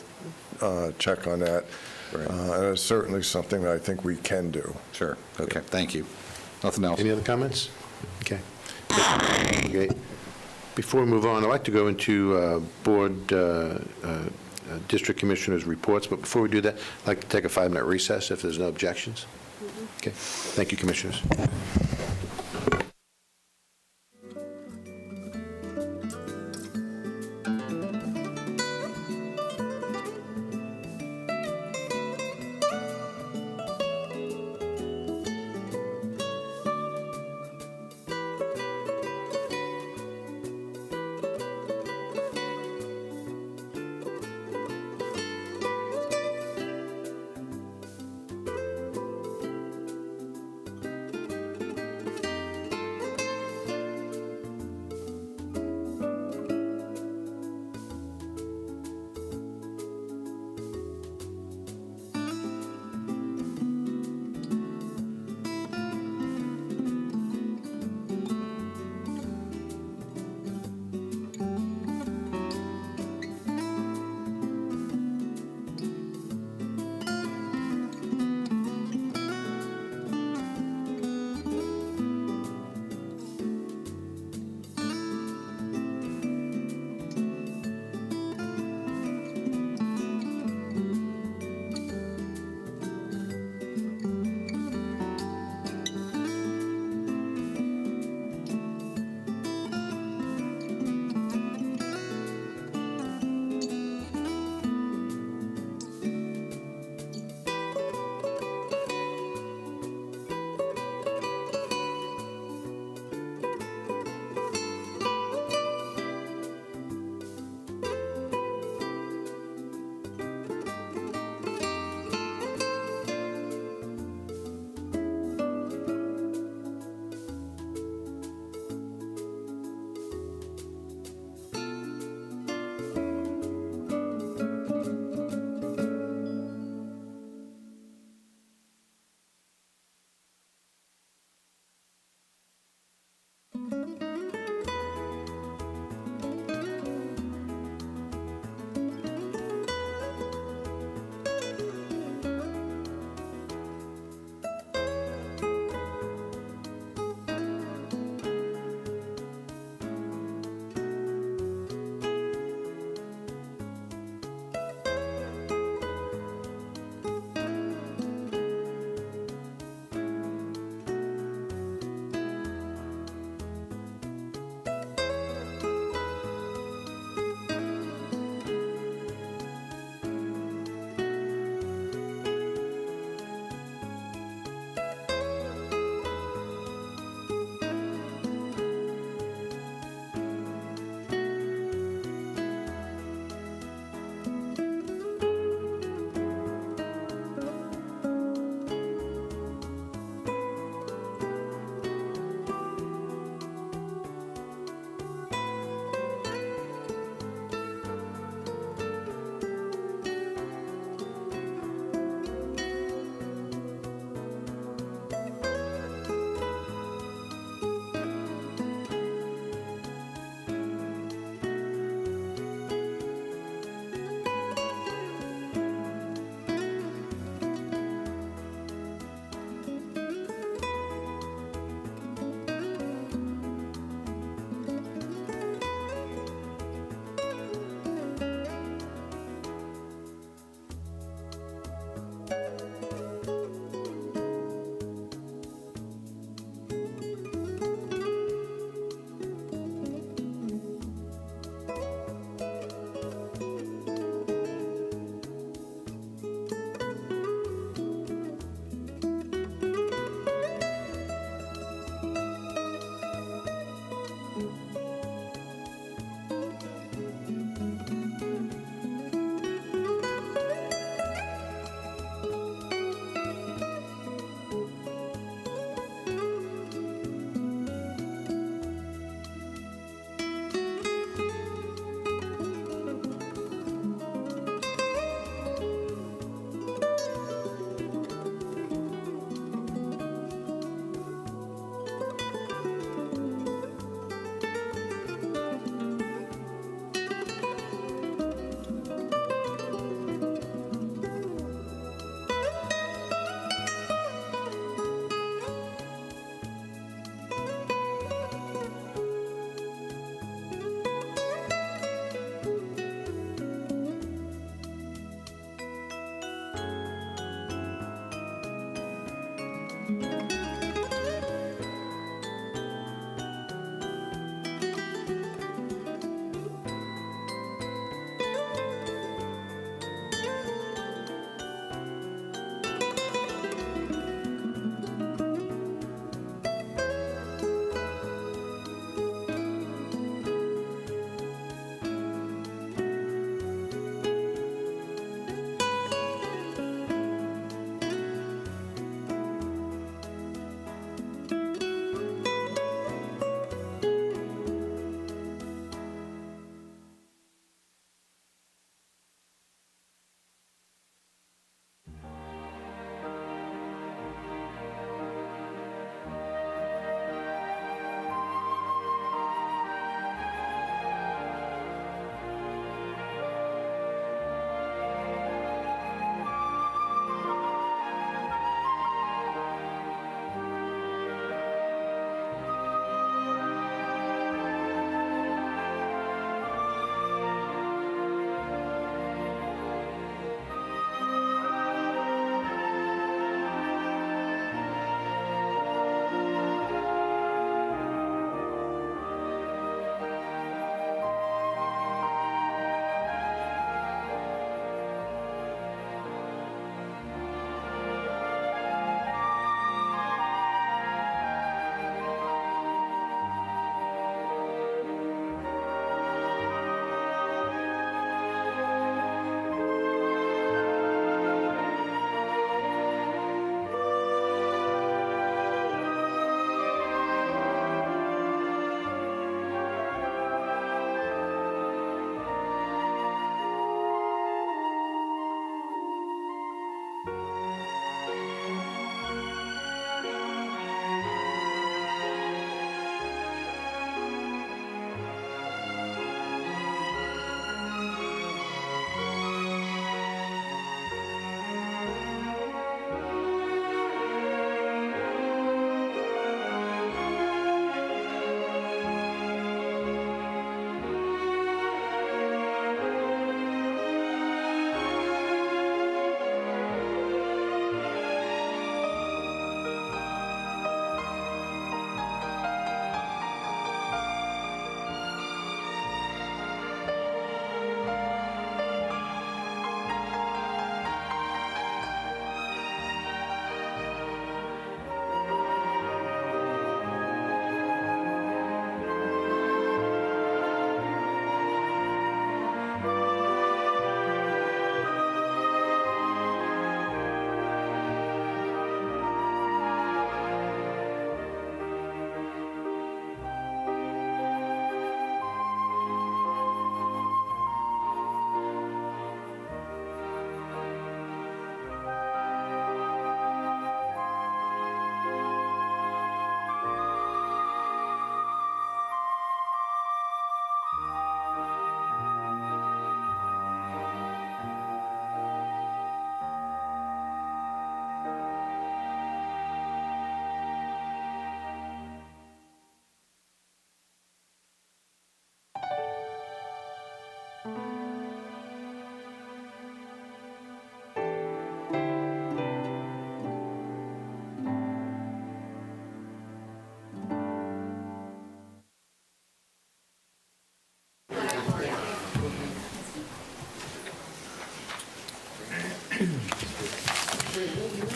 check on that. Right. And it's certainly something that I think we can do. Sure, okay, thank you. Nothing else? Any other comments? Okay. Okay. Before we move on, I'd like to go into Board District Commissioners' reports, but before we do that, I'd like to take a 5-minute recess if there's no objections. Okay. Thank you, Commissioners.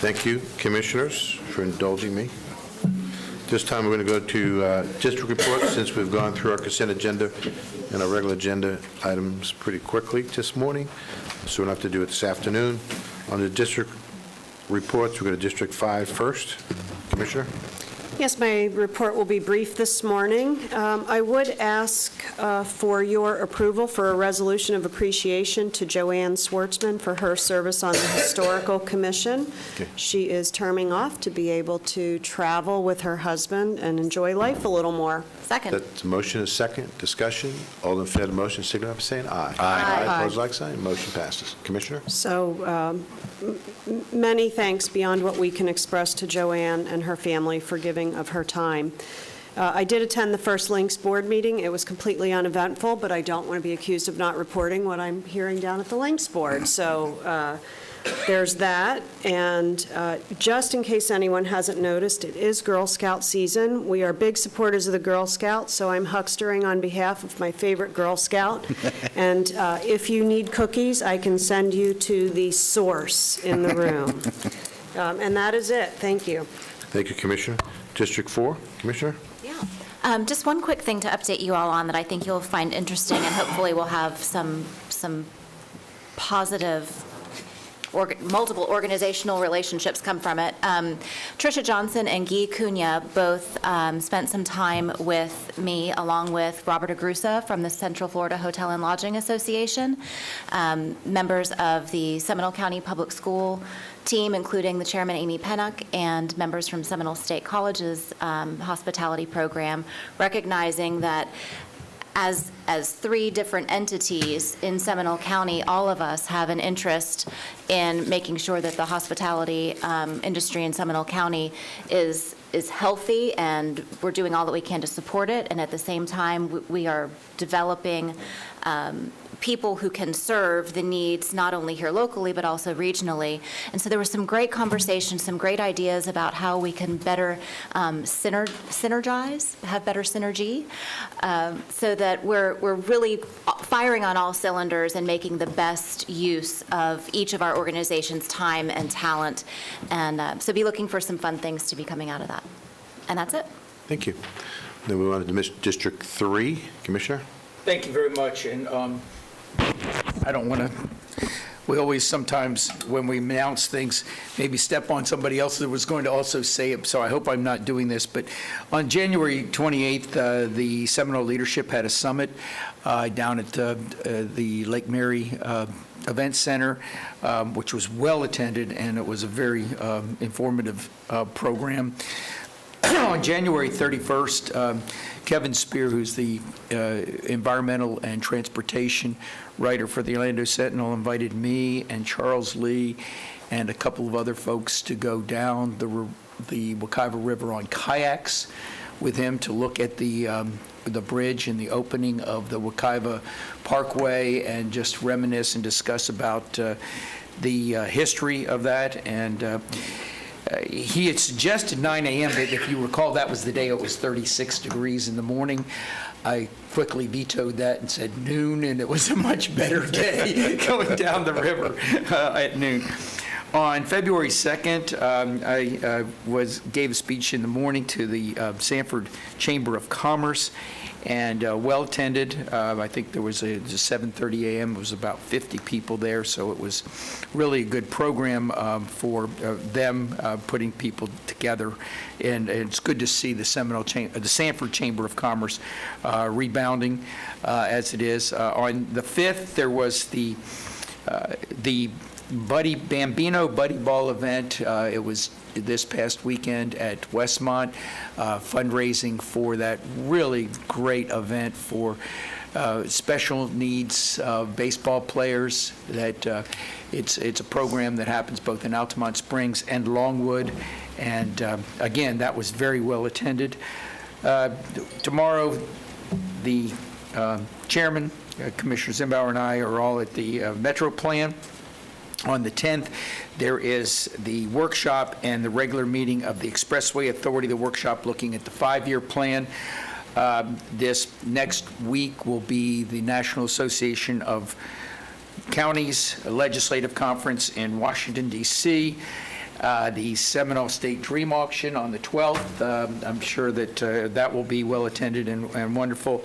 Thank you, Commissioners, for indulging me. This time, we're going to go to district reports, since we've gone through our consent agenda and our regular agenda items pretty quickly this morning, so we don't have to do it this afternoon. On the district reports, we're going to District 5 first. Commissioner? Yes, my report will be brief this morning. I would ask for your approval for a resolution of appreciation to Joanne Swartzman for her service on the Historical Commission. Okay. She is terming off to be able to travel with her husband and enjoy life a little more. Second. That motion is second. Discussion. All in favor of the motion, signify by saying aye. Aye. Opposed, like sign. Motion passes. Commissioner? So many thanks beyond what we can express to Joanne and her family for giving of her time. I did attend the first Links board meeting. It was completely uneventful, but I don't want to be accused of not reporting what I'm hearing down at the Links board. So there's that. And just in case anyone hasn't noticed, it is Girl Scout season. We are big supporters of the Girl Scouts, so I'm huckstering on behalf of my favorite Girl Scout. And if you need cookies, I can send you to the source in the room. And that is it. Thank you. Thank you, Commissioner. District 4, Commissioner? Yeah. Just one quick thing to update you all on that I think you'll find interesting, and hopefully we'll have some positive multiple organizational relationships come from it. Tricia Johnson and Guy Cunha both spent some time with me, along with Robert Agrusa from the Central Florida Hotel and Lodging Association, members of the Seminole County Public School team, including the chairman, Amy Pennock, and members from Seminole State College's hospitality program, recognizing that as three different entities in Seminole County, all of us have an interest in making sure that the hospitality industry in Seminole County is healthy, and we're doing all that we can to support it. And at the same time, we are developing people who can serve the needs not only here locally but also regionally. And so there were some great conversations, some great ideas about how we can better synergize, have better synergy, so that we're really firing on all cylinders and making the best use of each of our organizations' time and talent. And so be looking for some fun things to be coming out of that. And that's it. Thank you. Then we want to District 3, Commissioner? Thank you very much, and I don't want to, we always sometimes, when we announce things, maybe step on somebody else that was going to also say it, so I hope I'm not doing this. But on January 28th, the Seminole Leadership had a summit down at the Lake Mary Event Center, which was well attended, and it was a very informative program. On January 31st, Kevin Spear, who's the environmental and transportation writer for the Orlando Sentinel, invited me and Charles Lee and a couple of other folks to go down the Wekiva River on kayaks with him to look at the bridge and the opening of the Wekiva Parkway, and just reminisce and discuss about the history of that. And he had suggested 9 a.m., but if you recall, that was the day it was 36 degrees in the morning. I quickly vetoed that and said noon, and it was a much better day going down the river at noon. On February 2nd, I gave a speech in the morning to the Sanford Chamber of Commerce, and well attended. I think there was 7:30 a.m. It was about 50 people there, so it was really a good program for them putting people together, and it's good to see the Sanford Chamber of Commerce rebounding as it is. On the 5th, there was the Bambino Buddy Ball event. It was this past weekend at Westmont, fundraising for that really great event for special needs baseball players. That it's a program that happens both in Altamont Springs and Longwood, and again, that was very well attended. Tomorrow, the chairman, Commissioner Zimbauer, and I are all at the Metro Plan. On the 10th, there is the workshop and the regular meeting of the Expressway Authority, the workshop looking at the 5-year plan. This next week will be the National Association of Counties Legislative Conference in Washington, D.C. the Seminole State Dream Auction on the 12th. I'm sure that that will be well-attended and wonderful.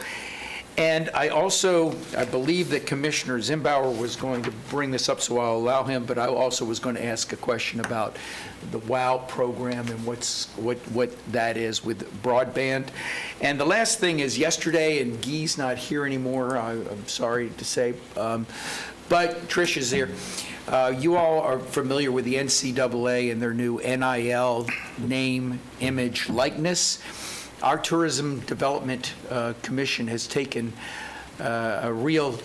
And I believe that Commissioner Zimbauer was going to bring this up, so I'll allow him, but I also was going to ask a question about the WOW program and what that is with broadband. And the last thing is yesterday, and Guy's not here anymore, I'm sorry to say, but Trish is here. You all are familiar with the NCAA and their new NIL, name, image, likeness. Our Tourism Development Commission has taken a real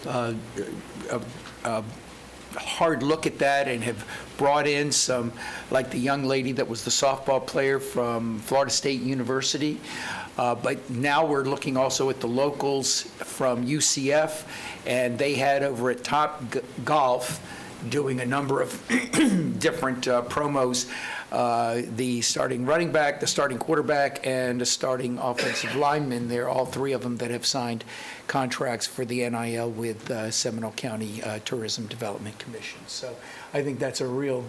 hard look at that and have brought in some, like the young lady that was the softball player from Florida State University. But now we're looking also at the locals from UCF, and they had over at Top Golf doing a number of different promos, the starting running back, the starting quarterback, and the starting offensive lineman. They're all three of them that have signed contracts for the NIL with Seminole County Tourism Development Commission. So I think that's a real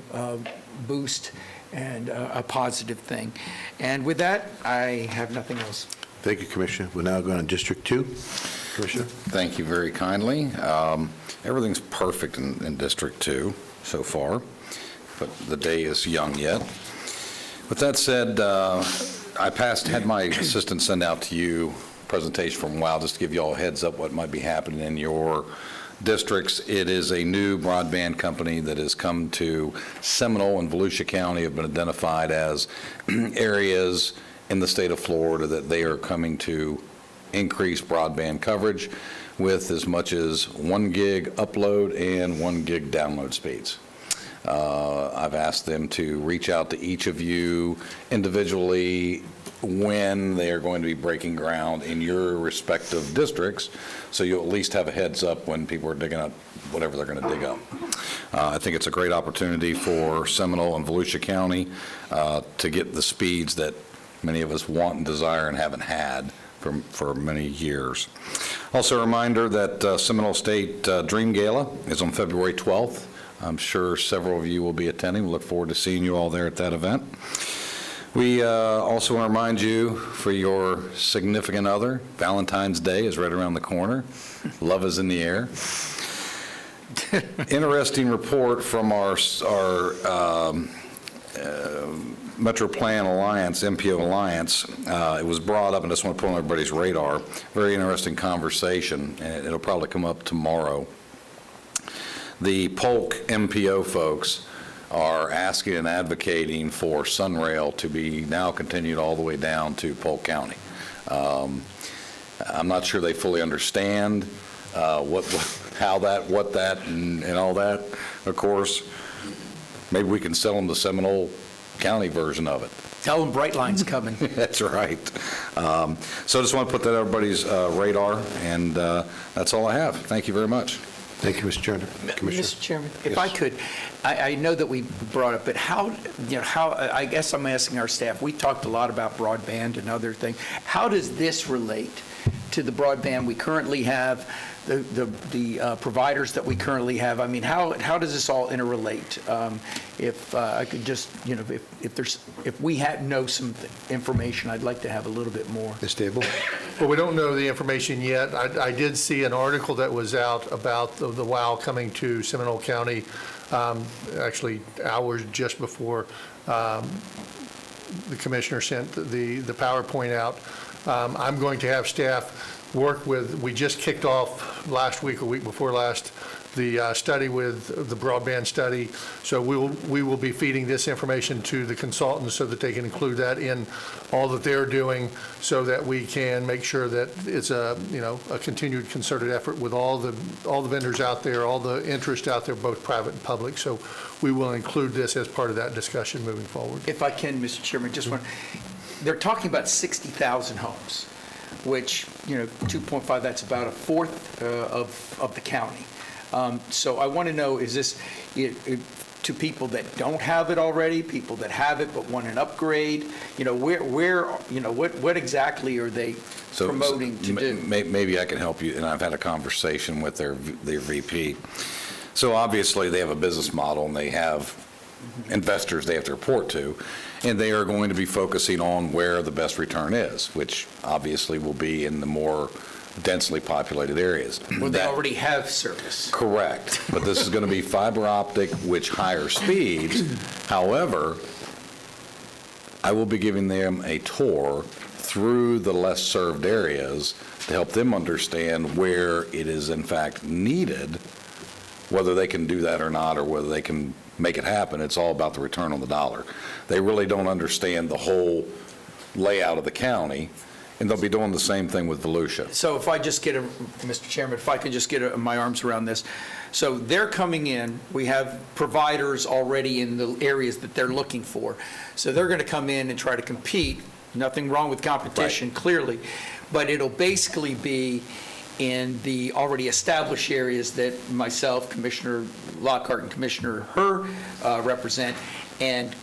boost and a positive thing. And with that, I have nothing else. Thank you, Commissioner. We're now going to District 2. Commissioner? Thank you very kindly. Everything's perfect in District 2 so far, but the day is young yet. With that said, I had my assistant send out to you a presentation from WOW just to give you all a heads up what might be happening in your districts. It is a new broadband company that has come to Seminole and Volusia County, have been identified as areas in the state of Florida that they are coming to increase broadband coverage with as much as 1 gig upload and 1 gig download speeds. I've asked them to reach out to each of you individually when they are going to be breaking ground in your respective districts, so you'll at least have a heads up when people are digging up whatever they're going to dig up. I think it's a great opportunity for Seminole and Volusia County to get the speeds that many of us want and desire and haven't had for many years. Also a reminder that Seminole State Dream Gala is on February 12th. I'm sure several of you will be attending. We look forward to seeing you all there at that event. We also want to remind you, for your significant other, Valentine's Day is right around the corner. Love is in the air. Interesting report from our Metro Plan Alliance, MPO Alliance. It was brought up, and I just want to put on everybody's radar. Very interesting conversation, and it'll probably come up tomorrow. The Polk MPO folks are asking and advocating for Sunrail to be now continued all the way down to Polk County. I'm not sure they fully understand how that, what that, and all that. Of course, maybe we can sell them the Seminole County version of it. Tell them Brightline's coming. That's right. So I just want to put that on everybody's radar, and that's all I have. Thank you very much. Thank you, Mr. Chairman. Commissioner? Mr. Chairman, if I could, I know that we brought up, but how, I guess I'm asking our staff, we talked a lot about broadband and other things. How does this relate to the broadband we currently have, the providers that we currently have? I mean, how does this all interrelate? If I could just, if we know some information, I'd like to have a little bit more. Ms. Stable? Well, we don't know the information yet. I did see an article that was out about the WOW coming to Seminole County, actually hours just before the commissioner sent the PowerPoint out. I'm going to have staff work with, we just kicked off last week or week before last, the study with the broadband study. So we will be feeding this information to the consultants so that they can include that in all that they're doing, so that we can make sure that it's a continued concerted effort with all the vendors out there, all the interest out there, both private and public. So we will include this as part of that discussion moving forward. If I can, Mr. Chairman, just one. They're talking about 60,000 homes, which, 2.5, that's about a fourth of the county. So I want to know, is this to people that don't have it already, people that have it but want an upgrade? What exactly are they promoting to do? Maybe I can help you, and I've had a conversation with their VP. So obviously, they have a business model, and they have investors they have to report to, and they are going to be focusing on where the best return is, which obviously will be in the more densely populated areas. Where they That- already have service. Correct, but this is going to be fiber optic, which higher speeds. However, I will be giving them a tour through the less served areas to help them understand where it is in fact needed, whether they can do that or not, or whether they can make it happen. It's all about the return on the dollar. They really don't understand the whole layout of the county, and they'll be doing the same thing with Volusia. So if I just get Mr. Chairman, if I could just get my arms around this. So they're coming in, we have providers already in the areas that they're looking for. So they're going to come in and try to compete. Nothing wrong with competition, clearly, but it'll basically be in the already established areas that myself, Commissioner Lockhart, and Commissioner Herr represent, and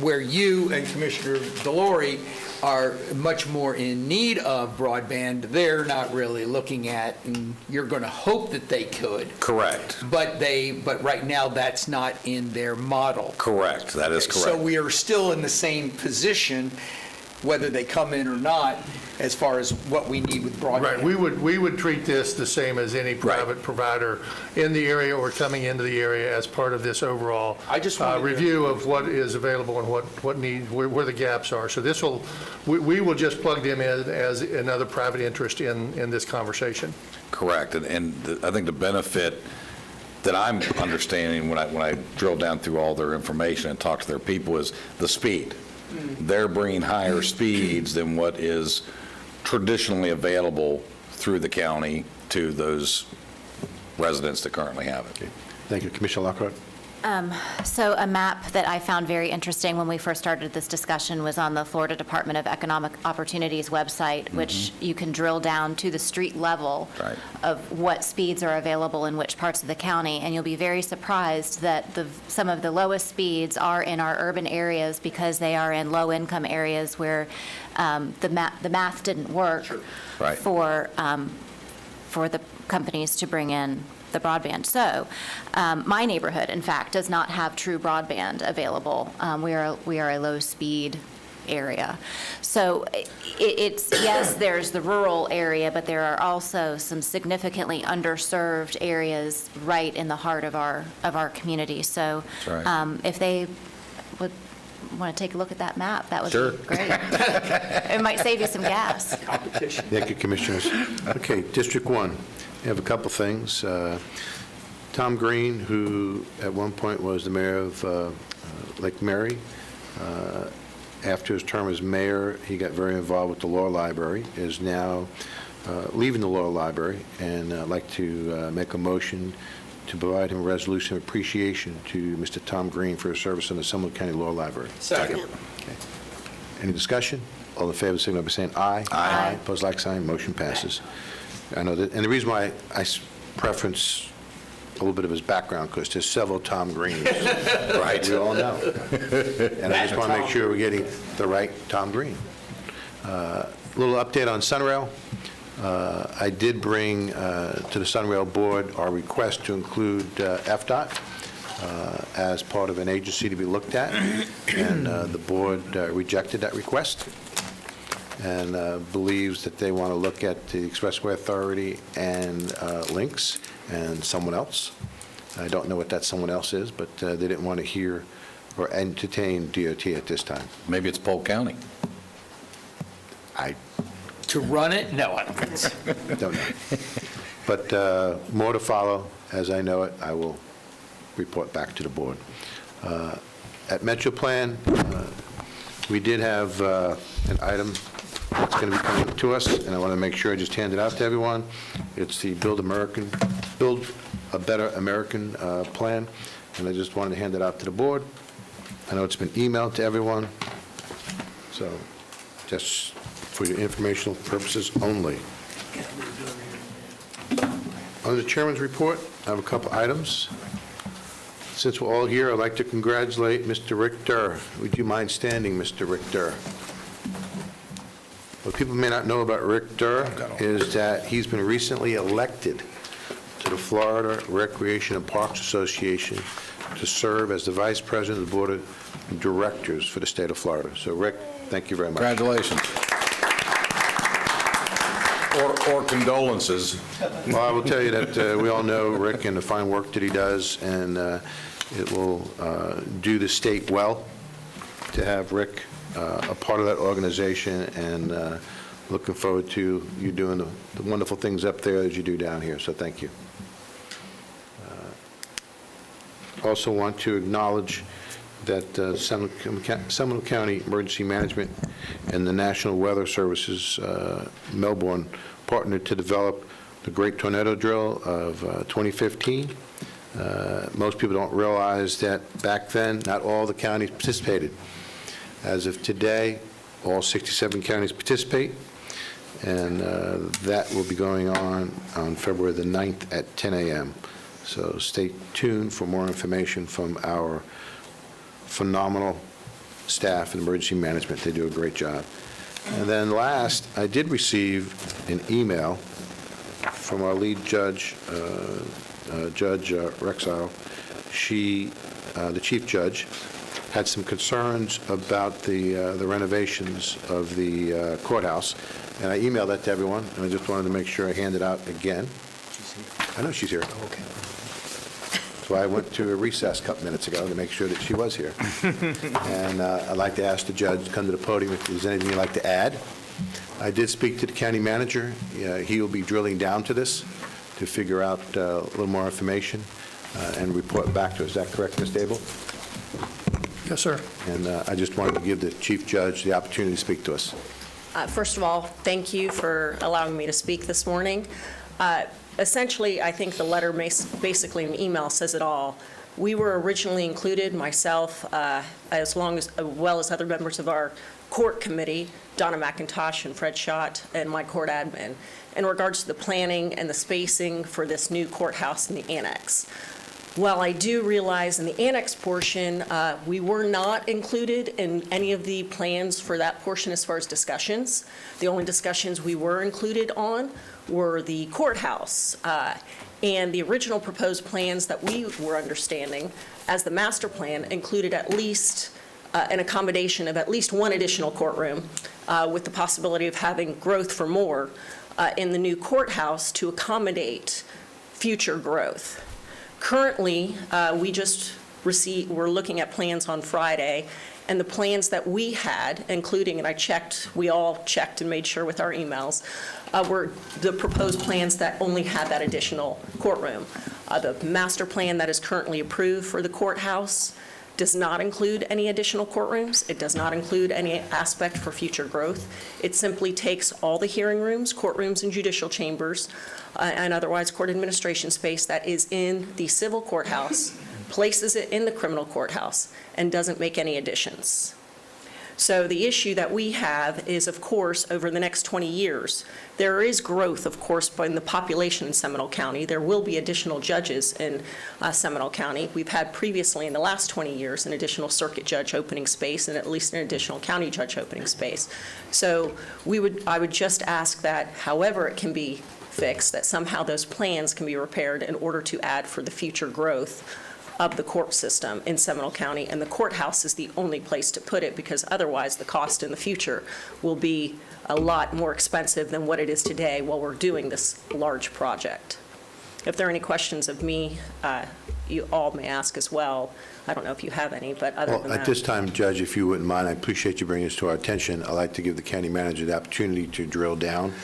where you and Commissioner Delory are much more in need of broadband, they're not really looking at, and you're going to hope that they could. Correct. But right now, that's not in their model. Correct, that is correct. So we are still in the same position, whether they come in or not, as far as what we need with broadband. Right, we would treat this the same as any private provider in the area or coming into the area as part of this overall I just wanted to- review of what is available and what needs, where the gaps are. So this will, we will just plug them in as another private interest in this conversation. Correct, and I think the benefit that I'm understanding when I drill down through all their information and talk to their people is the speed. They're bringing higher speeds than what is traditionally available through the county to those residents that currently have it. Thank you. Commissioner Lockhart? So a map that I found very interesting when we first started this discussion was on the Florida Department of Economic Opportunities website, which you can drill down to the street level Right. of what speeds are available in which parts of the county, and you'll be very surprised that some of the lowest speeds are in our urban areas because they are in low-income areas where the math didn't work Right. for the companies to bring in the broadband. So my neighborhood, in fact, does not have true broadband available. We are a low-speed area. So it's, yes, there's the rural area, but there are also some significantly underserved areas right in the heart of our community. So That's right. if they would want to take a look at that map, that would Sure. be great. It might save you some gas. Competition. Thank you, Commissioners. Okay, District 1, we have a couple things. Tom Green, who at one point was the mayor of Lake Mary, after his term as mayor, he got very involved with the law library, is now leaving the law library, and I'd like to make a motion to provide him a resolution of appreciation to Mr. Tom Green for his service in the Seminole County Law Library. Second. Any discussion? All in favor, signify by saying aye. Aye. Opposed, like sign, motion passes. I know that, and the reason why I preference a little bit of his background, because there's several Tom Greens. Right. We all know. And I just want to make sure we're getting the right Tom Green. A little update on Sunrail. I did bring to the Sunrail Board our request to include FDOT as part of an agency to be looked at, and the board rejected that request and believes that they want to look at the Expressway Authority and Links and someone else. I don't know what that someone else is, but they didn't want to hear or entertain DOT at this time. Maybe it's Polk County. I To run it? No, I don't think so. don't know. But more to follow. As I know it, I will report back to the board. At Metro Plan, we did have an item that's going to be coming to us, and I want to make sure I just hand it out to everyone. It's the Build a Better American plan, and I just wanted to hand it out to the board. I know it's been emailed to everyone, so just for your informational purposes only. On the chairman's report, I have a couple items. Since we're all here, I'd like to congratulate Mr. Rick Durr. Would you mind standing, Mr. Rick Durr? What people may not know about Rick Durr is that he's been recently elected to the Florida Recreation and Parks Association to serve as the Vice President of the Board of Directors for the state of Florida. So, Rick, thank you very much. Congratulations. Or condolences. Well, I will tell you that we all know Rick and the fine work that he does, and it will do the state well to have Rick a part of that organization, and looking forward to you doing the wonderful things up there as you do down here, so thank you. Also want to acknowledge that Seminole County Emergency Management and the National Weather Services Melbourne partnered to develop the Great Tornado Drill of 2015. Most people don't realize that back then, not all the counties participated. As of today, all 67 counties participate, and that will be going on February the 9th at 10 a.m. So stay tuned for more information from our phenomenal staff in emergency management. They do a great job. And then last, I did receive an email from our lead judge, Judge Rexile. She, the chief judge, had some concerns about the renovations of the courthouse, and I emailed that to everyone, and I just wanted to make sure I hand it out again. I know she's here. Okay. So I went to a recess a couple minutes ago to make sure that she was here. And I'd like to ask the judge to come to the podium if there's anything you'd like to add. I did speak to the county manager. He will be drilling down to this to figure out a little more information and report back to us. Is that correct, Ms. Dable? Yes, sir. And I just wanted to give the chief judge the opportunity to speak to us. First of all, thank you for allowing me to speak this morning. Essentially, I think the letter, basically an email, says it all. We were originally included, myself, as well as other members of our court committee, Donna McIntosh and Fred Schott, and my court admin, in regards to the planning and the spacing for this new courthouse in the annex. While I do realize in the annex portion, we were not included in any of the plans for that portion as far as discussions. The only discussions we were included on were the courthouse. And the original proposed plans that we were understanding as the master plan included at least an accommodation of at least one additional courtroom with the possibility of having growth for more in the new courthouse to accommodate future growth. Currently, we're looking at plans on Friday, and the plans that we had, including, and we all checked and made sure with our emails, were the proposed plans that only had that additional courtroom. The master plan that is currently approved for the courthouse does not include any additional courtrooms. It does not include any aspect for future growth. It simply takes all the hearing rooms, courtrooms, and judicial chambers, and otherwise court administration space that is in the civil courthouse, places it in the criminal courthouse, and doesn't make any additions. So the issue that we have is, of course, over the next 20 years, there is growth, of course, in the population in Seminole County. There will be additional judges in Seminole County. We've had previously in the last 20 years an additional circuit judge opening space and at least an additional county judge opening space. So I would just ask that however it can be fixed, that somehow those plans can be repaired in order to add for the future growth of the court system in Seminole County, and the courthouse is the only place to put it, because otherwise the cost in the future will be a lot more expensive than what it is today while we're doing this large project. If there are any questions of me, you all may ask as well. I don't know if you have any, but other than Well, that. at this time, Judge, if you wouldn't mind, I appreciate you bringing this to our attention. I'd like to give the county manager the opportunity to drill down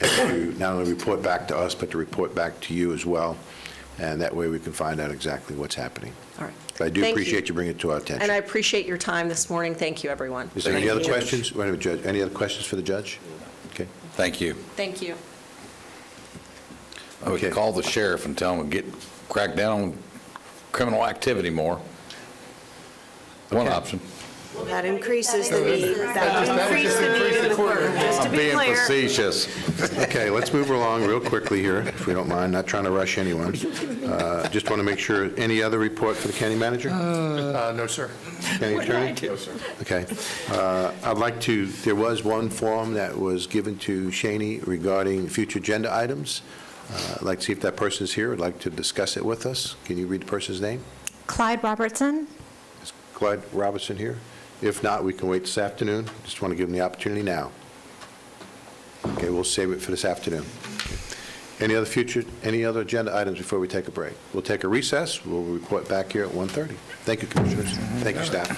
and to not only report back to us, but to report back to you as well. And that way we can find out exactly what's happening. All right. But I do Thank you. appreciate you bringing it to our attention. And I appreciate your time this morning. Thank you, everyone. Is there any Thank other you. questions? Wait a minute, Judge. Any other questions for the judge? Okay. Thank you. Thank you. I would Okay. call the sheriff and tell him to crack down on criminal activity more. One option. That increases the need, that would increase the need in the courtroom, just to I'm be being clear. facetious. Okay, let's move along real quickly here, if we don't mind, not trying to rush anyone. Just want to make sure, any other report for the county manager? No, sir. County attorney? No, sir. Okay. I'd like to, there was one form that was given to Shaney regarding future agenda items. I'd like to see if that person is here, would like to discuss it with us. Can you read the person's name? Clyde Robertson. Is Clyde Robertson here? If not, we can wait this afternoon. Just want to give him the opportunity now. Okay, we'll save it for this afternoon. Any other agenda items before we take a break? We'll take a recess. We'll report back here at 1:30. Thank you, Commissioners. Thank you, staff.